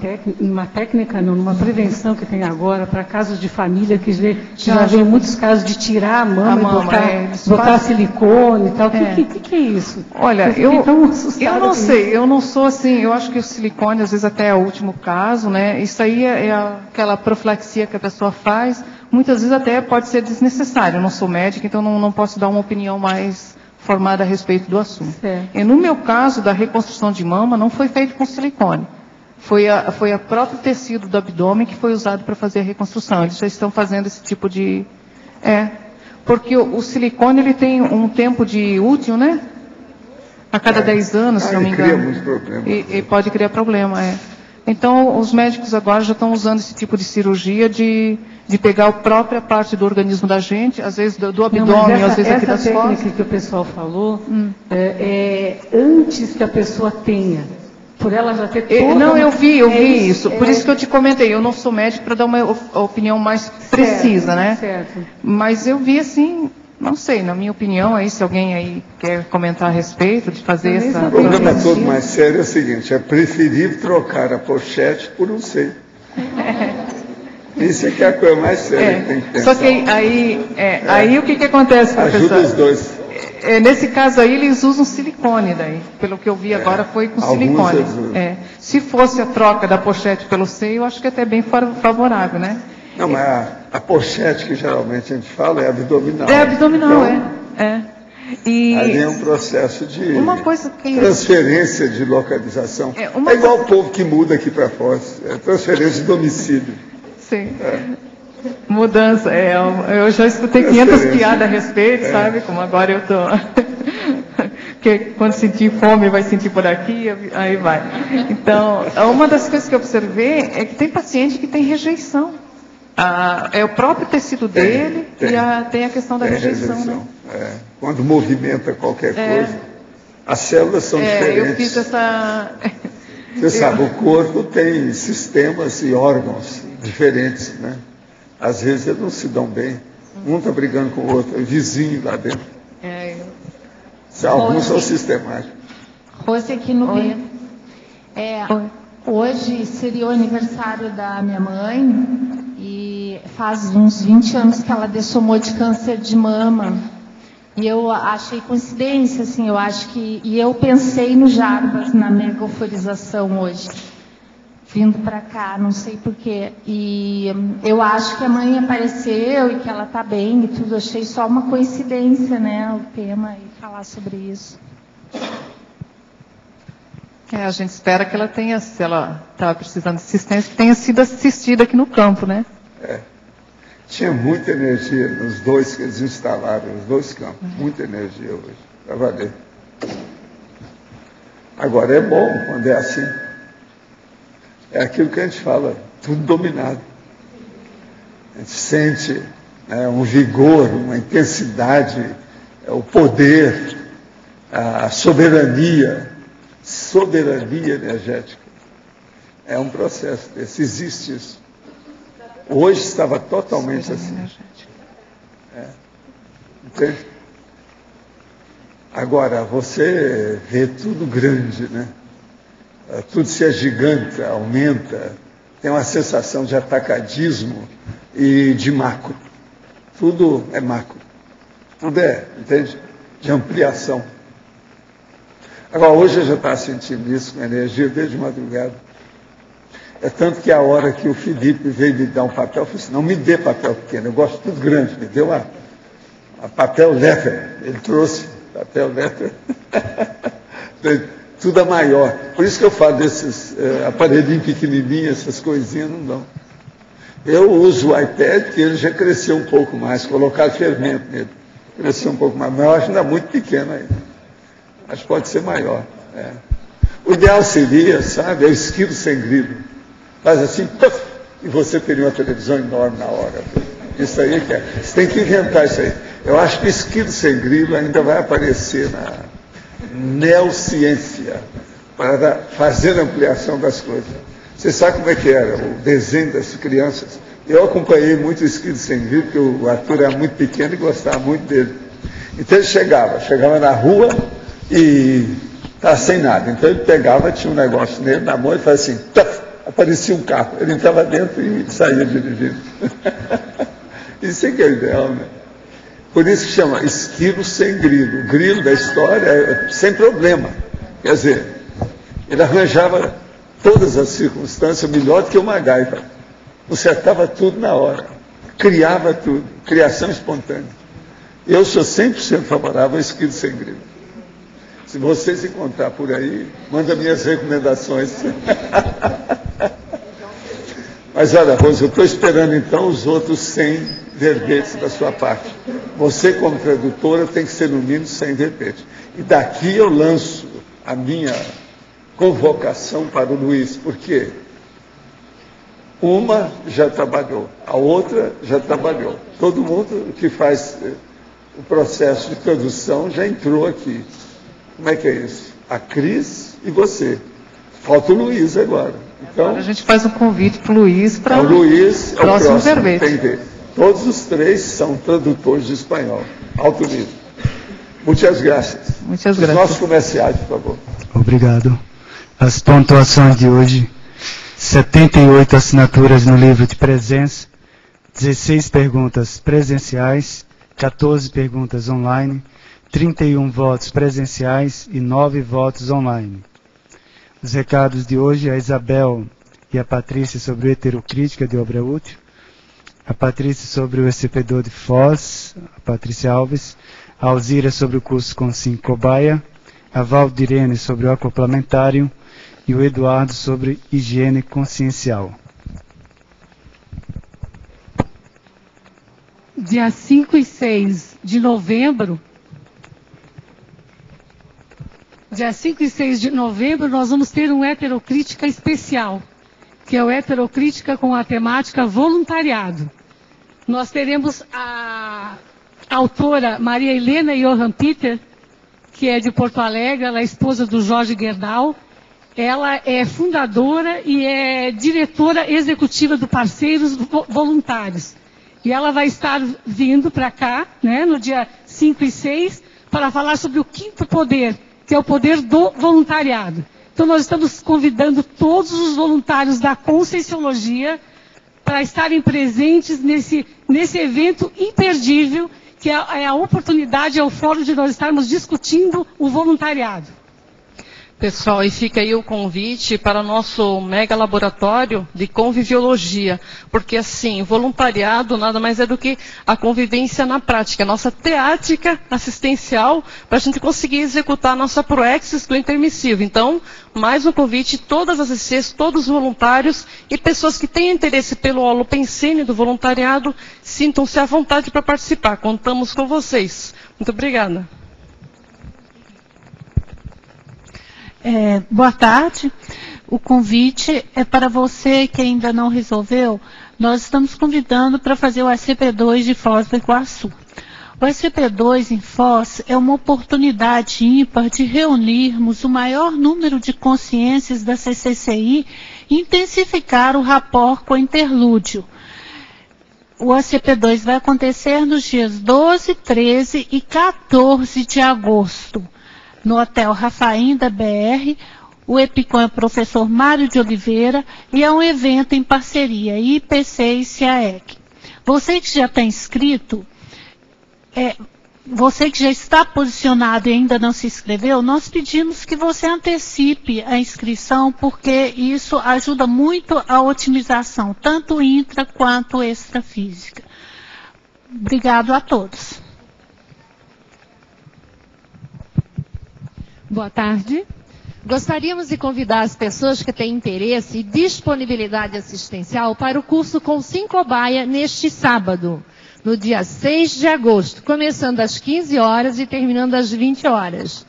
técnica, numa prevenção que tem agora para casos de família, que já vem muitos casos de tirar a mama e botar silicone e tal. O que é isso? Olha, eu não sei, eu não sou assim, eu acho que o silicone, às vezes até é o último caso, né? Isso aí é aquela profilaxia que a pessoa faz, muitas vezes até pode ser desnecessário. Eu não sou médica, então não posso dar uma opinião mais formada a respeito do assunto. E no meu caso, da reconstrução de mama, não foi feito com silicone. Foi a próprio tecido do abdômen que foi usado para fazer a reconstrução. Eles já estão fazendo esse tipo de... Porque o silicone, ele tem um tempo de útil, né? A cada 10 anos, se não me engano. Cria muitos problemas. E pode criar problema, Então, os médicos agora já estão usando esse tipo de cirurgia de pegar a própria parte do organismo da gente, às vezes do abdômen, às vezes aqui das costas. Essa técnica que o pessoal falou é antes que a pessoa tenha. Por ela já ter toda... Não, eu vi isso. Por isso que eu te comentei. Eu não sou médico para dar uma opinião mais precisa, né? Certo. Mas eu vi assim, não sei, na minha opinião, aí, se alguém aí quer comentar a respeito de fazer essa... O problema todo mais sério é o seguinte, é preferível trocar a pochete por um seio. Isso é que é a coisa mais séria que tem que pensar. Só que aí o que acontece, professor? Ajuda os dois. Nesse caso aí, eles usam silicone daí. Pelo que eu vi agora, foi com silicone. Se fosse a troca da pochete pelo seio, eu acho que é até bem favorável, né? Não, mas a pochete que geralmente a gente fala é abdominal. É abdominal, então, ali é um processo de transferência de localização. É igual o povo que muda aqui para fora. É transferência de domicílio. Sim. Mudança. Eu já escutei 500 piadas a respeito, sabe? Como agora eu estou... Porque quando sentir fome, vai sentir por aqui, aí vai. Então, uma das coisas que eu observei é que tem paciente que tem rejeição. É o próprio tecido dele e tem a questão da rejeição. Né? Quando movimenta qualquer coisa, as células são diferentes. Eu fiz essa... Você sabe, o corpo tem sistemas e órgãos diferentes, né? Às vezes eles não se dão bem. Um está brigando com o outro, é vizinho lá dentro. Alguns são sistemáticos. Rose aqui no B. Hoje seria o aniversário da minha mãe e faz uns 20 anos que ela dessomou de câncer de mama. E eu achei coincidência, assim, eu acho que... E eu pensei no Jarbas, na megaforização hoje. Vindo para cá, não sei porquê. E eu acho que a mãe apareceu e que ela está bem e tudo. Achei só uma coincidência, né, o tema e falar sobre isso. A gente espera que ela tenha, se ela estava precisando de assistência, que tenha sido assistida aqui no campo, né? Tinha muita energia nos dois que eles instalaram, os dois campos. Muita energia hoje, para valer. Agora é bom quando é assim. É aquilo que a gente fala, tudo dominado. A gente sente um vigor, uma intensidade, o poder, a soberania energética. É um processo desse, existe isso. Hoje estava totalmente assim. Entende? Agora, você vê tudo grande, né? Tudo se agiganta, aumenta, tem uma sensação de atacadismo e de macro. Tudo é macro. Tudo entende? De ampliação. Agora, hoje eu já estava sentindo isso com energia desde madrugada. É tanto que a hora que o Felipe veio me dar um papel, eu falei assim, não me dê papel pequeno, eu gosto de tudo grande, me deu a papel letter, ele trouxe papel letter. Tudo é maior. Por isso que eu falo desses aparelhinhos pequenininhos, essas coisinhas, não dão. Eu uso o iPad, que ele já cresceu um pouco mais, colocar fermento nele. Cresceu um pouco mais, mas eu acho ainda muito pequeno ainda. Acho que pode ser maior. O ideal seria, sabe, é o esquilo sem grilo. Faz assim, puff, e você teria uma televisão enorme na hora. Isso aí que é. Você tem que inventar isso aí. Eu acho que o esquilo sem grilo ainda vai aparecer na neociência, para fazer a ampliação das coisas. Você sabe como é que era o desenho das crianças? Eu acompanhei muito o esquilo sem grilo, porque o Arthur era muito pequeno e gostava muito dele. Então ele chegava na rua e estava sem nada. Então ele pegava, tinha um negócio nele na mão e fazia assim, tuf, aparecia um carro. Ele entrava dentro e saía dirigindo. Isso é que é o ideal, né? Por isso que chama esquilo sem grilo. O grilo da história é sem problema. Quer dizer, ele arranjava todas as circunstâncias melhor do que o MacGyver. Consertava tudo na hora. Criava tudo. Criação espontânea. Eu sou 100% favorável ao esquilo sem grilo. Se vocês encontrar por aí, manda minhas recomendações. Mas olha, Rose, eu estou esperando então os outros 100 verbetes da sua parte. Você, como tradutora, tem que ser no mínimo 100 verbetes. E daqui eu lanço a minha convocação para o Luiz. Por quê? Uma já trabalhou, a outra já trabalhou. Todo mundo que faz o processo de tradução já entrou aqui. Como é que é isso? A Cris e você. Falta o Luiz agora. Então, agora a gente faz um convite para o Luiz para o Luiz é o próximo verbete. Tem que ver. Todos os três são tradutores de espanhol. Alto nível. Muitas graças. Muitas Os graças. nossos comerciais, por favor. Obrigado. As pontuações de hoje: 78 assinaturas no livro de presença, 16 perguntas presenciais, 14 perguntas online, 31 votos presenciais e 9 votos online. Os recados de hoje: a Isabel e a Patrícia sobre heterocrítica de obra útil, a Patrícia sobre o SCP-2 de Foz, a Patrícia Alves, a Alzira sobre o curso Consim Cobaia, a Valdirene sobre o acoplamentário e o Eduardo sobre higiene consciencial. Dia 5 e 6 de novembro, nós vamos ter um heterocrítica especial, que é o heterocrítica com a temática voluntariado. Nós teremos a autora Maria Helena Johan Peter, que é de Porto Alegre, ela é esposa do Jorge Gerdau. Ela é fundadora e é diretora executiva do Parceiros Voluntários. E ela vai estar vindo para cá, né, no dia 5 e 6, para falar sobre o quinto poder, que é o poder do voluntariado. Então nós estamos convidando todos os voluntários da Conscienciologia para estarem presentes nesse evento imperdível, que é a oportunidade, é o fórum de nós estarmos discutindo o voluntariado. Pessoal, e fica aí o convite para o nosso mega laboratório de conviviologia, porque assim, voluntariado nada mais é do que a convivência na prática, a nossa teática assistencial, para a gente conseguir executar a nossa proexis do intermissivo. Então, mais um convite, todas as ICs, todos os voluntários e pessoas que têm interesse pelo holopensene do voluntariado, sintam-se à vontade para participar. Contamos com vocês. Muito obrigada. Boa tarde. O convite é para você que ainda não resolveu. Nós estamos convidando para fazer o SCP-2 de Foz do Iguaçu. O SCP-2 em Foz é uma oportunidade ímpar de reunirmos o maior número de consciências da CCCI e intensificar o rapport com o interlúdio. O SCP-2 vai acontecer nos dias 12, 13 e 14 de agosto. No Hotel Rafainda BR, o EPICOM é o professor Mário de Oliveira e é um evento em parceria IPC e CAEC. Você que já está inscrito, você que já está posicionado e ainda não se inscreveu, nós pedimos que você antecipe a inscrição, porque isso ajuda muito a otimização, tanto intra quanto extrafísica. Obrigado a todos. Boa tarde. Gostaríamos de convidar as pessoas que têm interesse e disponibilidade assistencial para o curso Consim Cobaia neste sábado, no dia 6 de agosto, começando às 15 horas e terminando às 20 horas.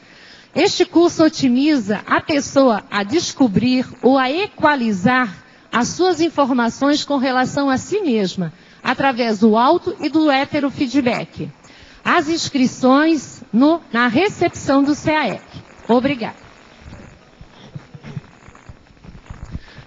Este curso otimiza a pessoa a descobrir ou a equalizar as suas informações com relação a si mesma, através do auto e do heterofeedback. As inscrições na recepção do CAEC. Obrigada.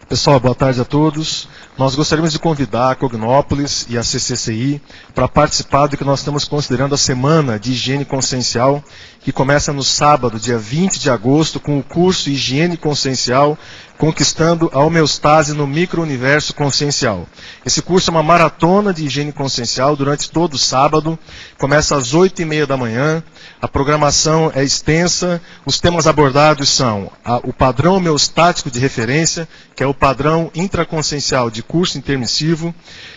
Pessoal, boa tarde a todos. Nós gostaríamos de convidar a Cognópolis e a CCCI para participar do que nós estamos considerando a Semana de Higiene Consciencial, que começa no sábado, dia 20 de agosto, com o curso Higiene Consciencial, Conquistando a Homeostase no Micro-Universo Consciencial. Esse curso é uma maratona de higiene consciencial durante todo o sábado, começa às 8h30 da manhã, a programação é extensa, os temas abordados são o padrão homeostático de referência, que é o padrão intraconsciencial de curso intermissivo,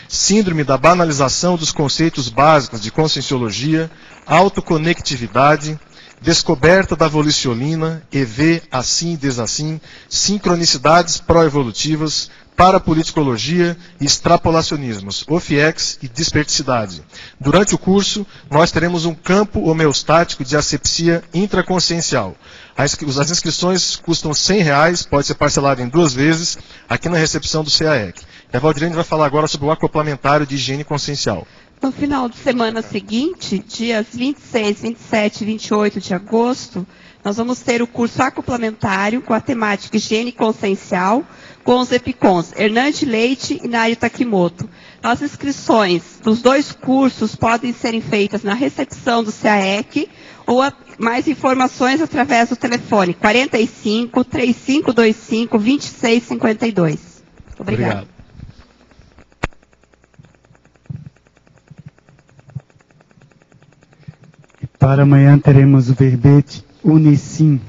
síndrome da banalização dos conceitos básicos de conscienciologia, autoconectividade, descoberta da voliciolina, EV, assim e desassim, sincronicidades pró-evolutivas, parapoliticologia e extrapolacionismos, OFIEX e disperticidade. Durante o curso, nós teremos um campo homeostático de asepsia intraconsciencial. As inscrições custam R$100, pode ser parcelado em 2 vezes, aqui na recepção do CAEC. A Valdirene vai falar agora sobre o acoplamentário de higiene consciencial. No final de semana seguinte, dias 26, 27 e 28 de agosto, nós vamos ter o curso acoplamentário com a temática higiene consciencial com os EPICONs Hernande Leite e Nário Takimoto. As inscrições dos dois cursos podem serem feitas na recepção do CAEC ou mais informações através do telefone 45 3525 2652. Obrigado. Para amanhã teremos o verbete Unicim,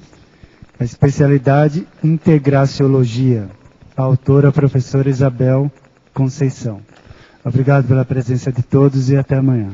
a especialidade Integraciologia. A autora, a professora Isabel Conceição. Obrigado pela presença de todos e até amanhã.